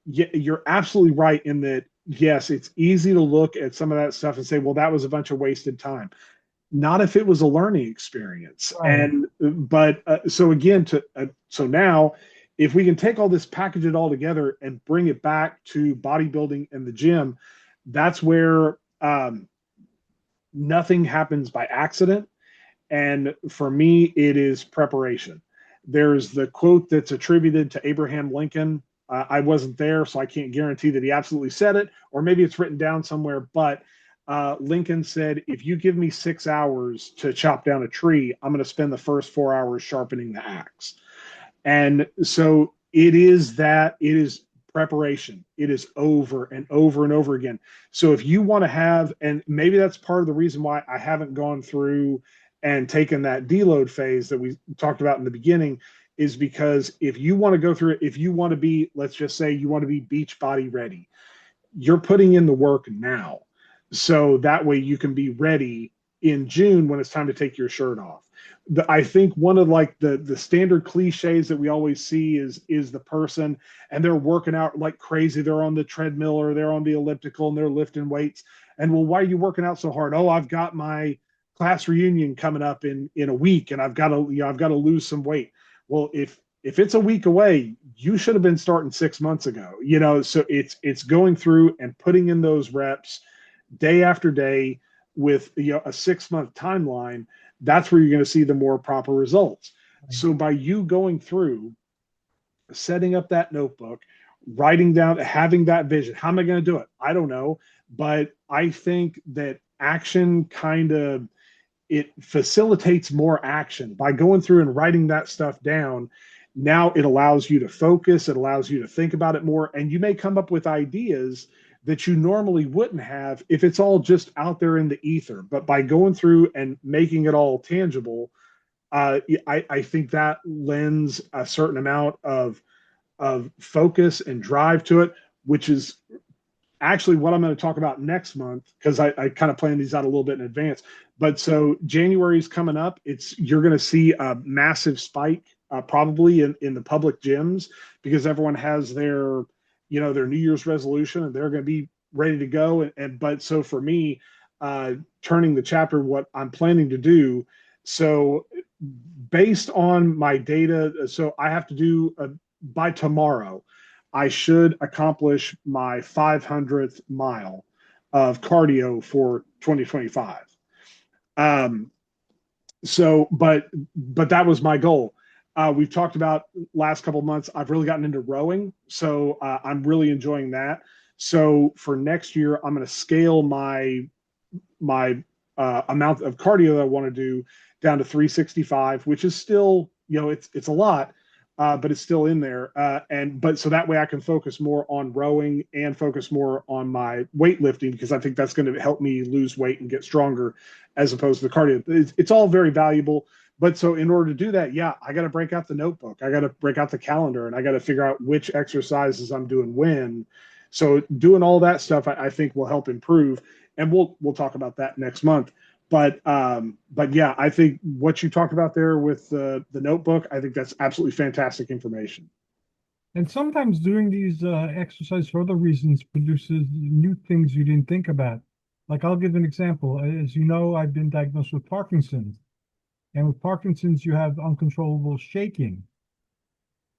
you're absolutely right in that. Yes, it's easy to look at some of that stuff and say, well, that was a bunch of wasted time. Not if it was a learning experience. Right. So again, so now, if we can take all this, package it all together, and bring it back to bodybuilding and the gym, that's where nothing happens by accident. And for me, it is preparation. There's the quote that's attributed to Abraham Lincoln. I wasn't there, so I can't guarantee that he absolutely said it, or maybe it's written down somewhere. But Lincoln said, if you give me 6 hours to chop down a tree, I'm going to spend the first 4 hours sharpening the axe. And so it is preparation. It is over and over and over again. So if you want to have, and maybe that's part of the reason why I haven't gone through and taking that deload phase that we talked about in the beginning is because if you want to go through it, if you want to be, let's just say you want to be beach body ready, you're putting in the work now. So that way you can be ready in June when it's time to take your shirt off. I think one of like the standard cliches that we always see is the person and they're working out like crazy. They're on the treadmill or they're on the elliptical and they're lifting weights. And well, why are you working out so hard? Oh, I've got my class reunion coming up in a week and I've got to lose some weight. Well, if it's a week away, you should have been starting 6 months ago. So it's going through and putting in those reps day after day with a 6 month timeline. That's where you're going to see the more proper results. So by you going through, setting up that notebook, writing down, having that vision, how am I going to do it? I don't know, but I think that action kind of it facilitates more action by going through and writing that stuff down. Now it allows you to focus, it allows you to think about it more, and you may come up with ideas that you normally wouldn't have if it's all just out there in the ether. But by going through and making it all tangible, I think that lends a certain amount of focus and drive to it, which is actually what I'm going to talk about next month because I kind of plan these out a little bit in advance. But so January is coming up. You're going to see a massive spike probably in the public gyms because everyone has their their New Year's resolution and they're going to be ready to go. But so for me, turning the chapter, what I'm planning to do. So based on my data, so I have to do by tomorrow, I should accomplish my 500th mile of cardio for 2025. But that was my goal. We've talked about last couple of months. I've really gotten into rowing, so I'm really enjoying that. So for next year, I'm going to scale my amount of cardio that I want to do down to 365, which is still it's a lot, but it's still in there. But so that way I can focus more on rowing and focus more on my weightlifting because I think that's going to help me lose weight and get stronger as opposed to the cardio. It's all very valuable. But so in order to do that, yeah, I got to break out the notebook. I got to break out the calendar and I got to figure out which exercises I'm doing when. So doing all that stuff, I think will help improve. And we'll talk about that next month. But yeah, I think what you talked about there with the notebook, I think that's absolutely fantastic information. And sometimes doing these exercises for other reasons produces new things you didn't think about. Like I'll give an example. As you know, I've been diagnosed with Parkinson's. And with Parkinson's, you have uncontrollable shaking.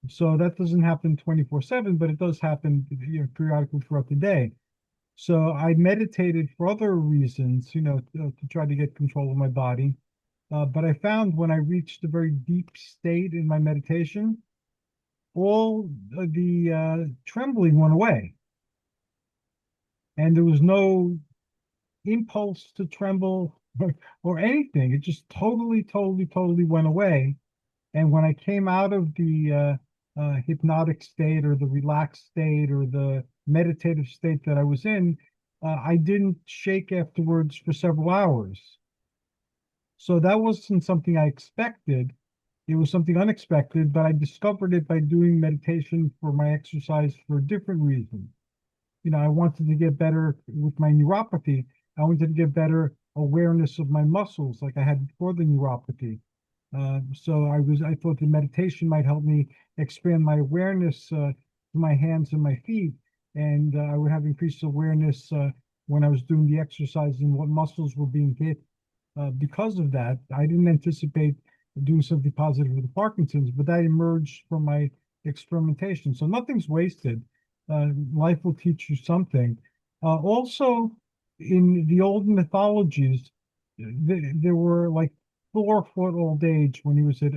So that doesn't happen 24/7, but it does happen periodically throughout the day. So I meditated for other reasons, to try to get control of my body. But I found when I reached a very deep state in my meditation, all the trembling went away. And there was no impulse to tremble or anything. It just totally went away. And when I came out of the hypnotic state or the relaxed state or the meditative state that I was in, I didn't shake afterwards for several hours. So that wasn't something I expected. It was something unexpected, but I discovered it by doing meditation for my exercise for a different reason. I wanted to get better with my neuropathy. I wanted to get better awareness of my muscles like I had before the neuropathy. So I thought the meditation might help me expand my awareness to my hands and my feet. And I would have increased awareness when I was doing the exercise and what muscles were being hit. Because of that, I didn't anticipate doing something positive with the Parkinson's, but that emerged from my experimentation. So nothing's wasted. Life will teach you something. Also, in the old mythologies, there were like Thor fought old age when he was at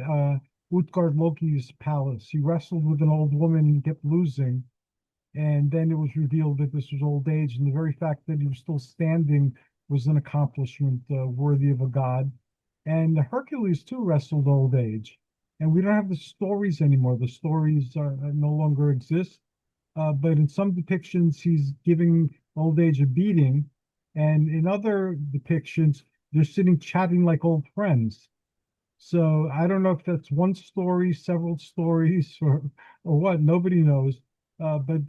Utgard Loki's palace. He wrestled with an old woman and kept losing. And then it was revealed that this was old age. And the very fact that he was still standing was an accomplishment worthy of a god. And Hercules, too, wrestled old age. And we don't have the stories anymore. The stories no longer exist. But in some depictions, he's giving old age a beating. And in other depictions, they're sitting chatting like old friends. So I don't know if that's one story, several stories, or what. Nobody knows. But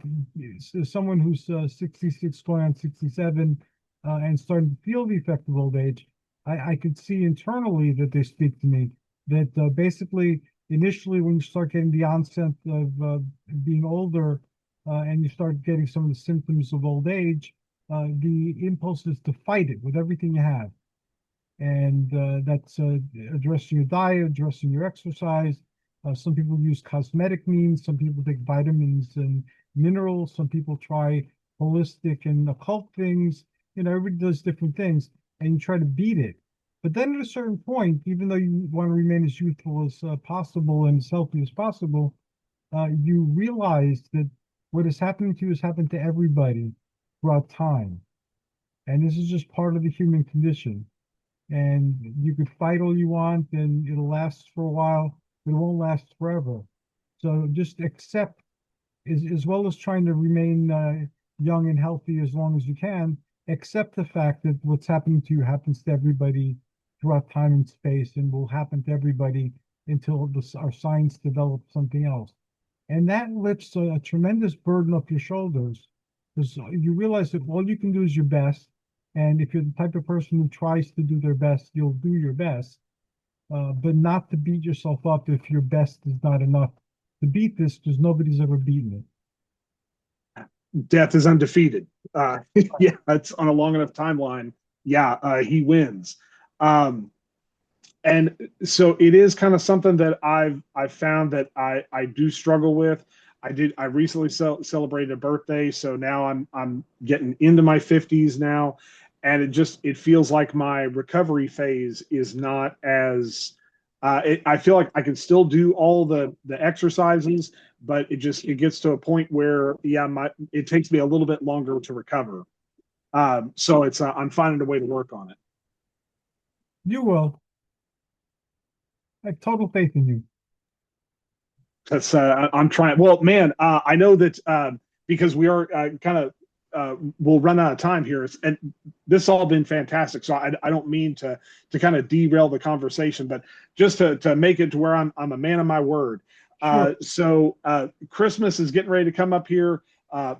someone who's 66 going on 67 and starting to feel the effect of old age, I could see internally that they speak to me. That basically, initially, when you start getting the onset of being older and you start getting some of the symptoms of old age, the impulse is to fight it with everything you have. And that's addressing your diet, addressing your exercise. Some people use cosmetic means, some people take vitamins and minerals, some people try holistic and occult things. Everybody does different things, and you try to beat it. But then at a certain point, even though you want to remain as youthful as possible and as healthy as possible, you realize that what is happening to you has happened to everybody throughout time. And this is just part of the human condition. And you could fight all you want and it'll last for a while, but it won't last forever. So just accept, as well as trying to remain young and healthy as long as you can, accept the fact that what's happening to you happens to everybody throughout time and space and will happen to everybody until our science develops something else. And that lifts a tremendous burden off your shoulders because you realize that all you can do is your best. And if you're the type of person who tries to do their best, you'll do your best, but not to beat yourself up if your best is not enough to beat this, because nobody's ever beaten it. Death is undefeated. Yeah, it's on a long enough timeline. Yeah, he wins. And so it is kind of something that I've found that I do struggle with. I recently celebrated a birthday, so now I'm getting into my 50s now, and it feels like my recovery phase is not as I feel like I can still do all the exercises, but it gets to a point where it takes me a little bit longer to recover. So it's I'm finding a way to work on it. You will. I have total faith in you. That's I'm trying. Well, man, I know that because we are kind of we'll run out of time here, and this has all been fantastic. So I don't mean to kind of derail the conversation, but just to make it to where I'm a man of my word. Sure. So Christmas is getting ready to come up here.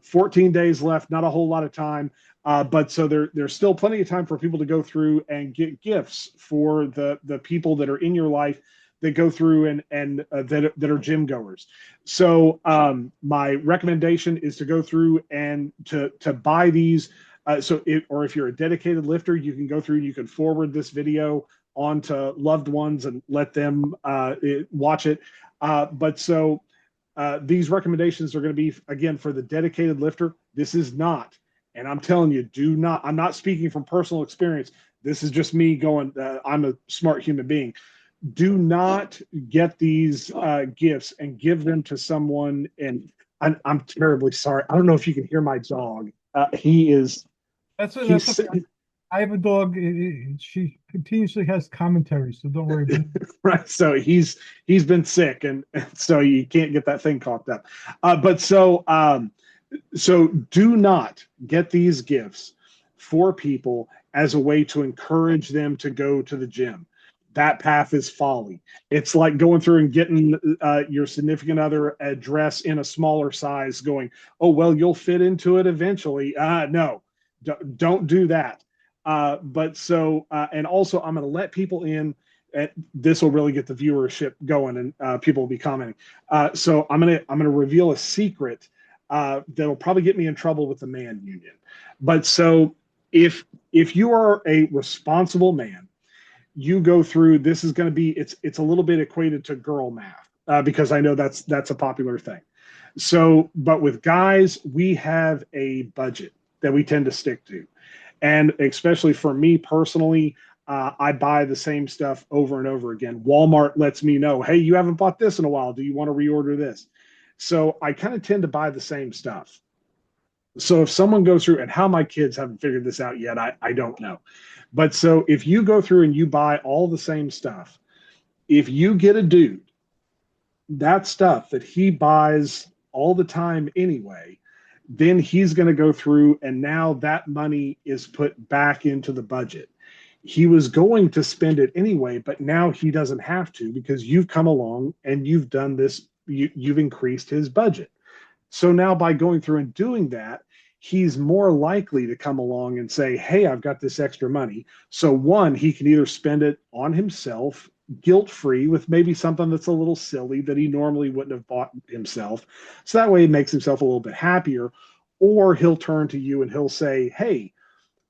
14 days left, not a whole lot of time. But so there's still plenty of time for people to go through and get gifts for the people that are in your life that go through and that are gym goers. So my recommendation is to go through and to buy these. If you're a dedicated lifter, you can go through and you can forward this video on to loved ones and let them watch it. These recommendations are going to be, again, for the dedicated lifter. This is not, and I'm telling you, I'm not speaking from personal experience. This is just me going, I'm a smart human being. Do not get these gifts and give them to someone. And I'm terribly sorry. I don't know if you can hear my dog. He's That's okay. I have a dog. She continuously has commentary, so don't worry about it. Right. So he's been sick, and so you can't get that thing coughed up. So do not get these gifts for people as a way to encourage them to go to the gym. That path is folly. It's like going through and getting your significant other a dress in a smaller size going, oh, well, you'll fit into it eventually. No, don't do that. And also I'm going to let people in. This will really get the viewership going and people will be commenting. So I'm going to reveal a secret that'll probably get me in trouble with the man union. But so if you are a responsible man, you go through, this is going to be, it's a little bit equated to girl math because I know that's a popular thing. So, but with guys, we have a budget that we tend to stick to. And especially for me personally, I buy the same stuff over and over again. Walmart lets me know, hey, you haven't bought this in a while. Do you want to reorder this? So I kind of tend to buy the same stuff. So if someone goes through, and how my kids haven't figured this out yet, I don't know. But so if you go through and you buy all the same stuff, if you get a dude, that stuff that he buys all the time anyway, then he's going to go through and now that money is put back into the budget. He was going to spend it anyway, but now he doesn't have to because you've come along and you've done this. You've increased his budget. So now by going through and doing that, he's more likely to come along and say, hey, I've got this extra money. So one, he can either spend it on himself, guilt free, with maybe something that's a little silly that he normally wouldn't have bought himself. So that way he makes himself a little bit happier. Or he'll turn to you and he'll say, hey,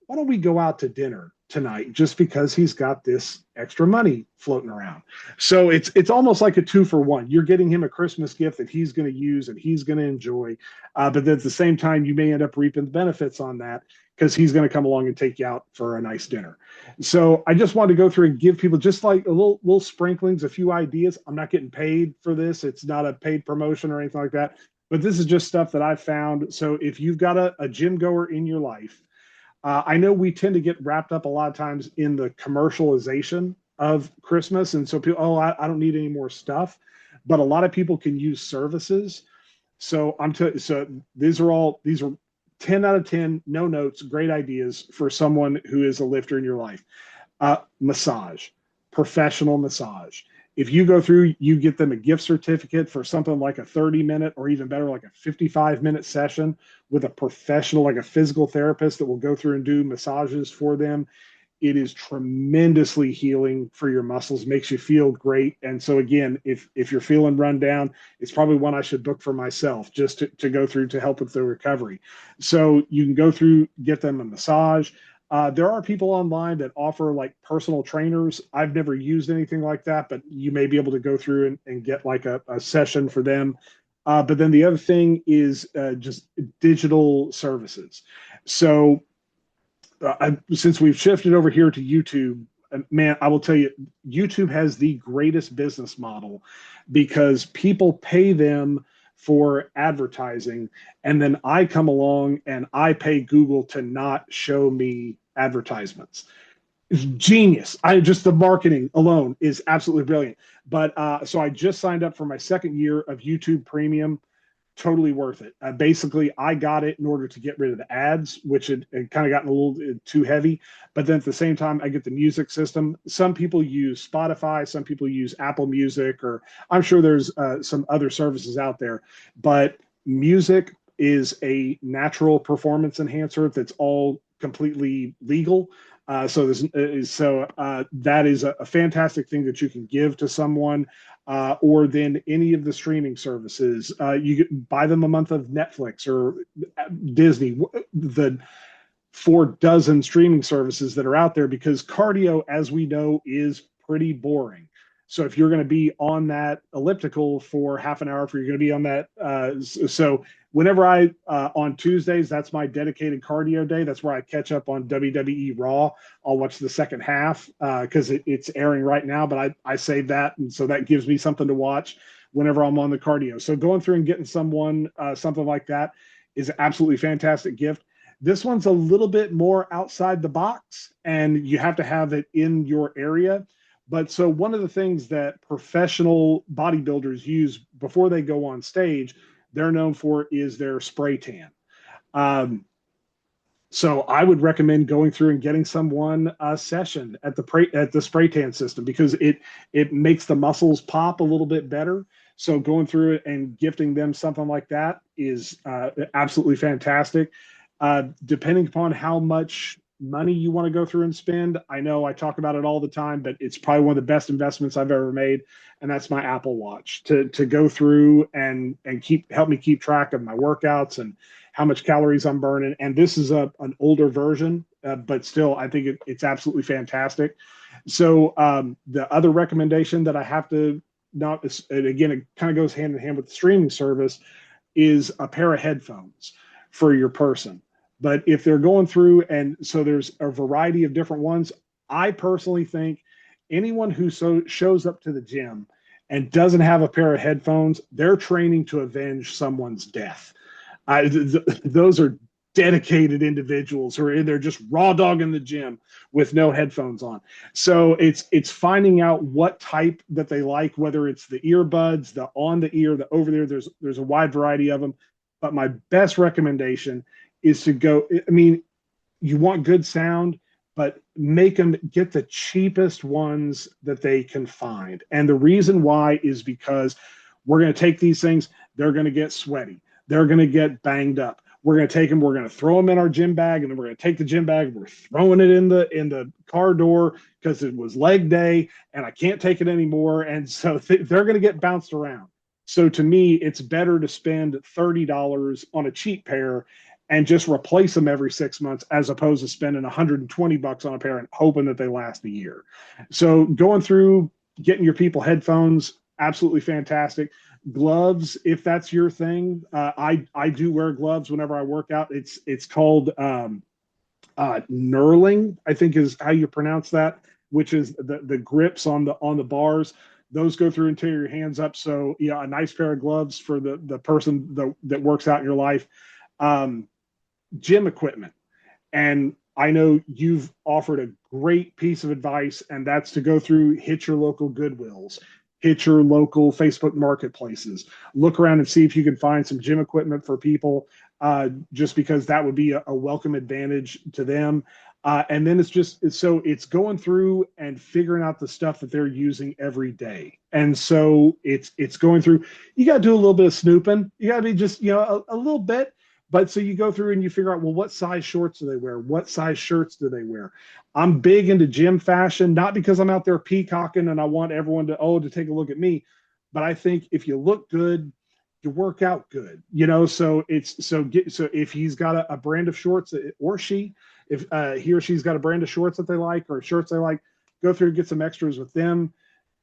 why don't we go out to dinner tonight, just because he's got this extra money floating around. So it's almost like a 2-for-1. You're getting him a Christmas gift that he's going to use and he's going to enjoy, but at the same time you may end up reaping the benefits on that because he's going to come along and take you out for a nice dinner. So I just wanted to go through and give people just like a little sprinklings, a few ideas. I'm not getting paid for this. It's not a paid promotion or anything like that, but this is just stuff that I've found. So if you've got a gym goer in your life, I know we tend to get wrapped up a lot of times in the commercialization of Christmas. And so people, oh, I don't need any more stuff. But a lot of people can use services. So so these are 10 out of 10, no notes, great ideas for someone who is a lifter in your life. Massage, professional massage. If you go through, you get them a gift certificate for something like a 30-minute or even better, like a 55-minute session with a professional, like a physical therapist that will go through and do massages for them. It is tremendously healing for your muscles, makes you feel great. And so again, if you're feeling run down, it's probably one I should book for myself just to go through to help with the recovery. So you can go through, get them a massage. There are people online that offer like personal trainers. I've never used anything like that, but you may be able to go through and get like a session for them. But then the other thing is just digital services. So since we've shifted over here to YouTube, man, I will tell you, YouTube has the greatest business model because people pay them for advertising, and then I come along and I pay Google to not show me advertisements. It's genius. The marketing alone is absolutely brilliant. But so I just signed up for my second year of YouTube Premium. Totally worth it. Basically, I got it in order to get rid of the ads, which had kind of gotten a little too heavy. But then at the same time, I get the music system. Some people use Spotify, some people use Apple Music, or I'm sure there's some other services out there. But music is a natural performance enhancer that's all completely legal. So that is a fantastic thing that you can give to someone. Or then any of the streaming services. You buy them a month of Netflix or Disney, the 4 dozen streaming services that are out there, because cardio, as we know, is pretty boring. So if you're going to be on that elliptical for half an hour, if you're going to be on that, so whenever on Tuesdays, that's my dedicated cardio day. That's where I catch up on WWE Raw. I'll watch the second half because it's airing right now, but I save that. And so that gives me something to watch whenever I'm on the cardio. So going through and getting someone something like that is an absolutely fantastic gift. This one's a little bit more outside the box, and you have to have it in your area. But so one of the things that professional bodybuilders use before they go on stage, they're known for is their spray tan. So I would recommend going through and getting someone a session at the spray tan system, because it makes the muscles pop a little bit better. So going through it and gifting them something like that is absolutely fantastic. Depending upon how much money you want to go through and spend, I know I talk about it all the time, but it's probably one of the best investments I've ever made, and that's my Apple Watch to go through and help me keep track of my workouts and how much calories I'm burning. And this is an older version, but still, I think it's absolutely fantastic. So the other recommendation that I have to not, and again, it kind of goes hand in hand with the streaming service, is a pair of headphones for your person. But if they're going through, and so there's a variety of different ones, I personally think anyone who shows up to the gym and doesn't have a pair of headphones, they're training to avenge someone's death. Those are dedicated individuals who are in there just raw dogging the gym with no headphones on. So it's finding out what type that they like, whether it's the earbuds, the on the ear, the over there. There's a wide variety of them. But my best recommendation is to go. I mean, you want good sound, but make them get the cheapest ones that they can find. And the reason why is because we're going to take these things, they're going to get sweaty, they're going to get banged up. We're going to take them, we're going to throw them in our gym bag, and then we're going to take the gym bag, we're throwing it in the car door because it was leg day and I can't take it anymore. And so they're going to get bounced around. So to me, it's better to spend $30 on a cheap pair and just replace them every 6 months as opposed to spending $120 on a pair and hoping that they last a year. So going through, getting your people headphones, absolutely fantastic. Gloves, if that's your thing, I do wear gloves whenever I work out. It's called knurling, I think is how you pronounce that, which is the grips on the bars. Those go through and tear your hands up. So yeah, a nice pair of gloves for the person that works out in your life. Gym equipment. And I know you've offered a great piece of advice, and that's to go through, hit your local Goodwills, hit your local Facebook marketplaces, look around and see if you can find some gym equipment for people, just because that would be a welcome advantage to them. And then it's going through and figuring out the stuff that they're using every day. And so it's going through, you got to do a little bit of snooping. You got to be just, a little bit. But so you go through and you figure out, well, what size shorts do they wear? What size shirts do they wear? I'm big into gym fashion, not because I'm out there peacocking and I want everyone to take a look at me, but I think if you look good, you work out good, so if he's got a brand of shorts, or if he or she's got a brand of shorts that they like or shirts they like, go through and get some extras with them.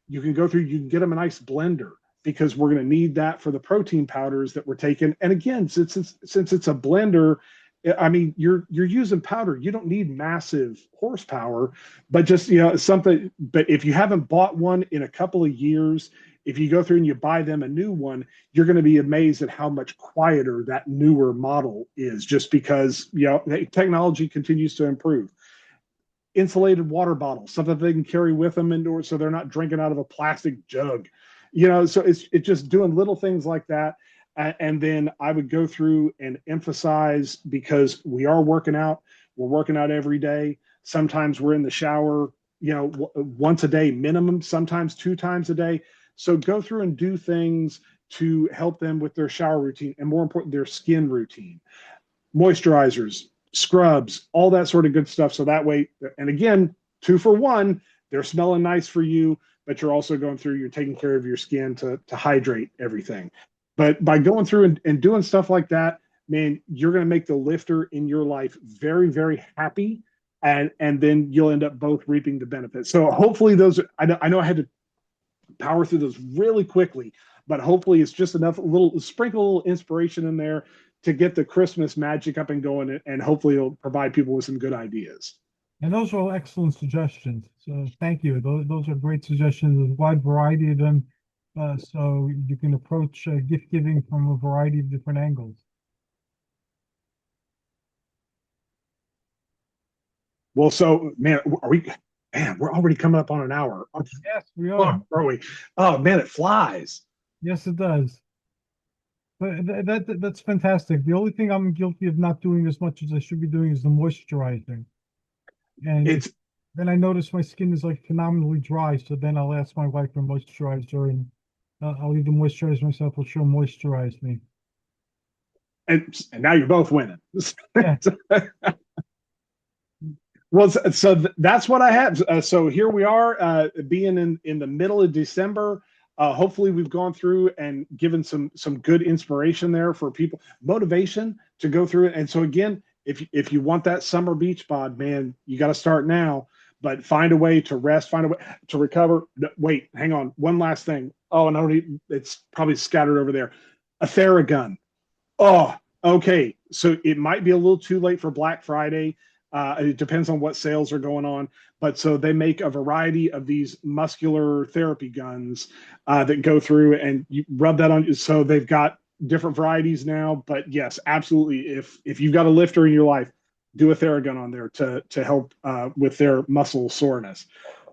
You can get them a nice blender, because we're going to need that for the protein powders that we're taking. And again, since it's a blender, I mean, you're using powder. You don't need massive horsepower, but just, something. But if you haven't bought one in a couple of years, if you go through and you buy them a new one, you're going to be amazed at how much quieter that newer model is, just because, technology continues to improve. Insulated water bottles, something they can carry with them indoors so they're not drinking out of a plastic jug. So it's just doing little things like that. And then I would go through and emphasize, because we are working out, we're working out every day. Sometimes we're in the shower, once a day minimum, sometimes 2 times a day. So go through and do things to help them with their shower routine, and more important, their skin routine. Moisturizers, scrubs, all that sort of good stuff. So that way, and again, 2 for 1, they're smelling nice for you, but you're also going through, you're taking care of your skin to hydrate everything. But by going through and doing stuff like that, man, you're going to make the lifter in your life very, very happy. And then you'll end up both reaping the benefits. So hopefully I know I had to power through those really quickly, but hopefully it's just enough, sprinkle a little inspiration in there to get the Christmas magic up and going. And hopefully it'll provide people with some good ideas. And those are all excellent suggestions. So thank you. Those are great suggestions. There's a wide variety of them. So you can approach gift giving from a variety of different angles. Well, so man, we're already coming up on an hour. Yes, we are. Oh, are we? Oh man, it flies. Yes, it does. But that's fantastic. The only thing I'm guilty of not doing as much as I should be doing is the moisturizing. And then I notice my skin is like phenomenally dry. So then I'll ask my wife for moisturizer, and I'll either moisturize myself or she'll moisturize me. And now you're both winning. Yeah. Well, so that's what I have. So here we are, being in the middle of December. Hopefully we've gone through and given some good inspiration there for people, motivation to go through it. And so again, if you want that summer beach bod, man, you got to start now. But find a way to rest, find a way to recover. Wait, hang on. One last thing. Oh, no, it's probably scattered over there. A Theragun. Oh, okay. So it might be a little too late for Black Friday. It depends on what sales are going on. But so they make a variety of these muscular therapy guns that go through and you rub that on. So they've got different varieties now. But yes, absolutely. If you've got a lifter in your life, do a Theragun on there to help with their muscle soreness.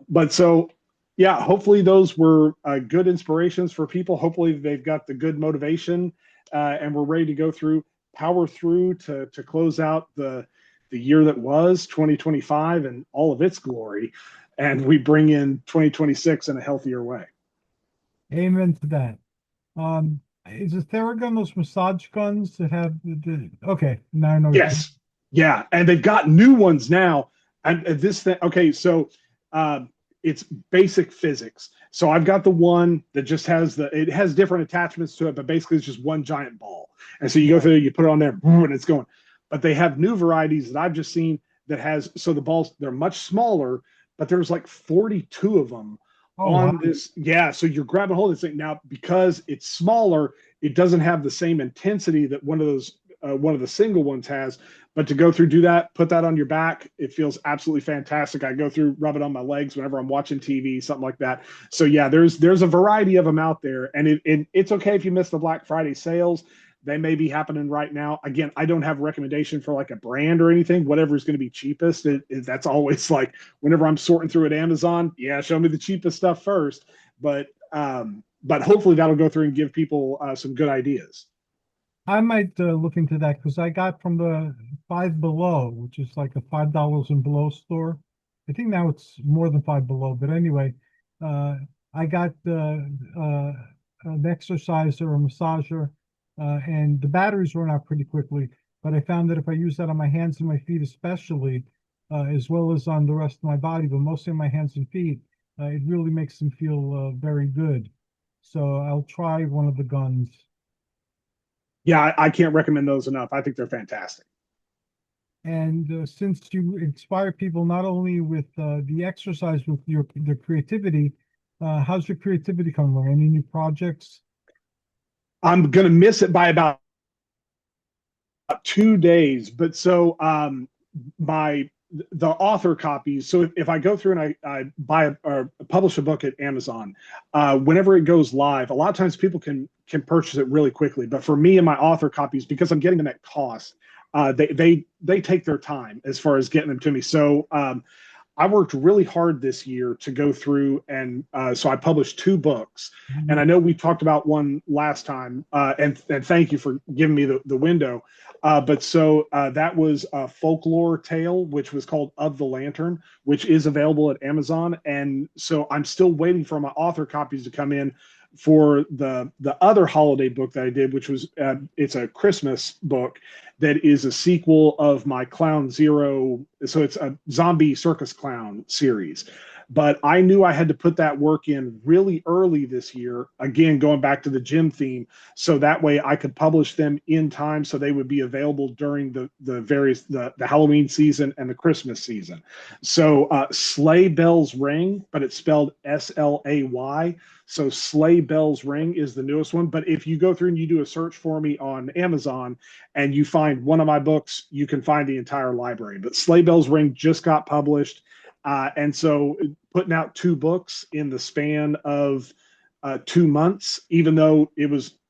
But so, yeah, hopefully those were good inspirations for people. Hopefully they've got the good motivation and we're ready to go through, power through to close out the the year that was 2025 and all of its glory, and we bring in 2026 in a healthier way. Amen to that. Is a Theragun those massage guns that have okay, now I know what you Yes. Yeah. And they've got new ones now. And this thing, okay, so it's basic physics. So I've got the one that just has it has different attachments to it, but basically it's just one giant ball. And so you go through, you put it on there, and it's going. But they have new varieties that I've just seen that has, so the balls, they're much smaller, but there's like 42 of them Oh wow. on this. Yeah. So you're grabbing hold of this thing. Now, because it's smaller, it doesn't have the same intensity that one of the single ones has. But to go through, do that, put that on your back, it feels absolutely fantastic. I go through, rub it on my legs whenever I'm watching TV, something like that. So yeah, there's a variety of them out there, and it's okay if you miss the Black Friday sales. They may be happening right now. Again, I don't have a recommendation for like a brand or anything. Whatever is going to be cheapest. That's always like whenever I'm sorting through at Amazon. Yeah, show me the cheapest stuff first. But hopefully that'll go through and give people some good ideas. I might look into that because I got from the Five Below, which is like a $5 and below store. I think now it's more than Five Below, but anyway, uh, I got an exerciser, a massager, and the batteries run out pretty quickly. But I found that if I use that on my hands and my feet, especially, as well as on the rest of my body, but mostly on my hands and feet, it really makes them feel very good. So I'll try one of the guns. Yeah, I can't recommend those enough. I think they're fantastic. And since you inspire people not only with the exercise, with their creativity, how's your creativity coming along? Any new projects? I'm gonna miss it by about 2 days, but so my the author copies. So if I go through and I buy or publish a book at Amazon, whenever it goes live, a lot of times people can purchase it really quickly. But for me and my author copies, because I'm getting them at cost, they take their time as far as getting them to me. So I worked really hard this year to go through, and so I published 2 books. And I know we talked about one last time, and thank you for giving me the window. But so that was a folklore tale, which was called Of the Lantern, which is available at Amazon. And so I'm still waiting for my author copies to come in for the other holiday book that I did, which was it's a Christmas book that is a sequel of my Clown Zero. So it's a zombie circus clown series. But I knew I had to put that work in really early this year, again, going back to the gym theme, so that way I could publish them in time so they would be available during the Halloween season and the Christmas season. So Sleigh Bells Ring, but it's spelled SLAY. So Sleigh Bells Ring is the newest one. But if you go through and you do a search for me on Amazon and you find one of my books, you can find the entire library. But Sleigh Bells Ring just got published. And so putting out 2 books in the span of 2 months, even though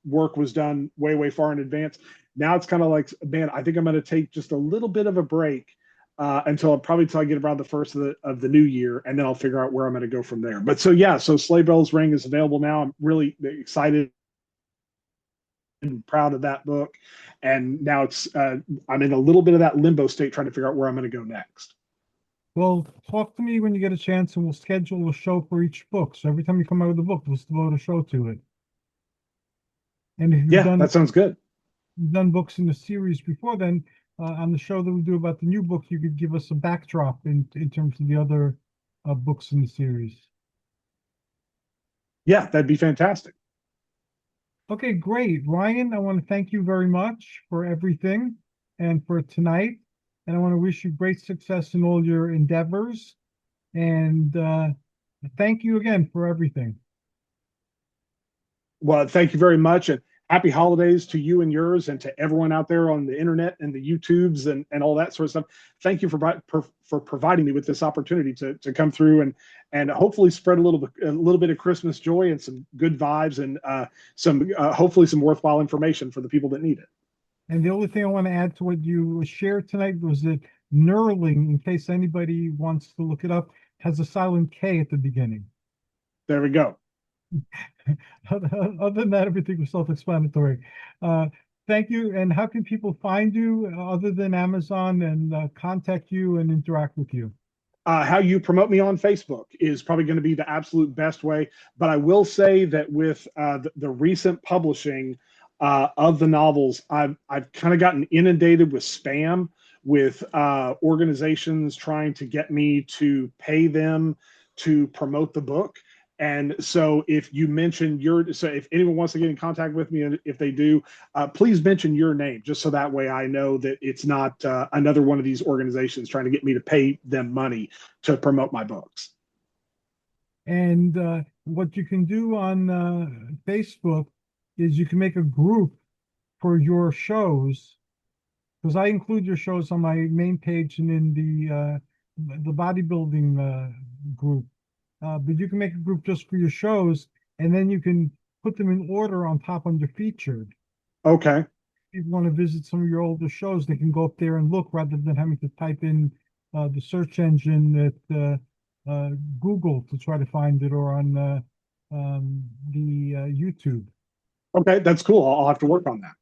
work was done way far in advance. Now it's kind of like, man, I think I'm going to take just a little bit of a break until I get around the first of the new year, and then I'll figure out where I'm going to go from there. But so yeah, so Sleigh Bells Ring is available now. I'm really excited and proud of that book, and now I'm in a little bit of that limbo state trying to figure out where I'm going to go next. Well, talk to me when you get a chance, and we'll schedule a show for each book. So every time you come out with a book, we'll devote a show to it. And if Yeah, that sounds good. you've done books in the series before, then on the show that we do about the new book, you could give us a backdrop in terms of the other books in the series. Yeah, that'd be fantastic. Okay, great. Ryan, I want to thank you very much for everything and for tonight. And I want to wish you great success in all your endeavors. And thank you again for everything. Well, thank you very much, and happy holidays to you and yours, and to everyone out there on the internet and the YouTubes and all that sort of stuff. Thank you for providing me with this opportunity to come through and hopefully spread a little bit of Christmas joy and some good vibes, and some hopefully some worthwhile information for the people that need it. And the only thing I want to add to what you shared tonight was that knurling, in case anybody wants to look it up, has a silent K at the beginning. There we go. Other than that, everything was self-explanatory. Thank you. And how can people find you other than Amazon and contact you and interact with you? How you promote me on Facebook is probably going to be the absolute best way. But I will say that with the recent publishing of the novels, I've kind of gotten inundated with spam, with organizations trying to get me to pay them to promote the book. And so if you mention so if anyone wants to get in contact with me, and if they do, please mention your name, just so that way I know that it's not another one of these organizations trying to get me to pay them money to promote my books. And what you can do on Facebook is you can make a group for your shows, because I include your shows on my main page and in the bodybuilding group. But you can make a group just for your shows, and then you can put them in order on top under featured. Okay. If you want to visit some of your older shows, they can go up there and look rather than having to type in the search engine at Google to try to find it, or on the YouTube. Okay, that's cool. I'll have to work on that.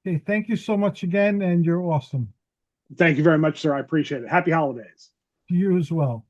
Okay, thank you so much again, and you're awesome. Thank you very much, sir. I appreciate it. Happy holidays. To you as well.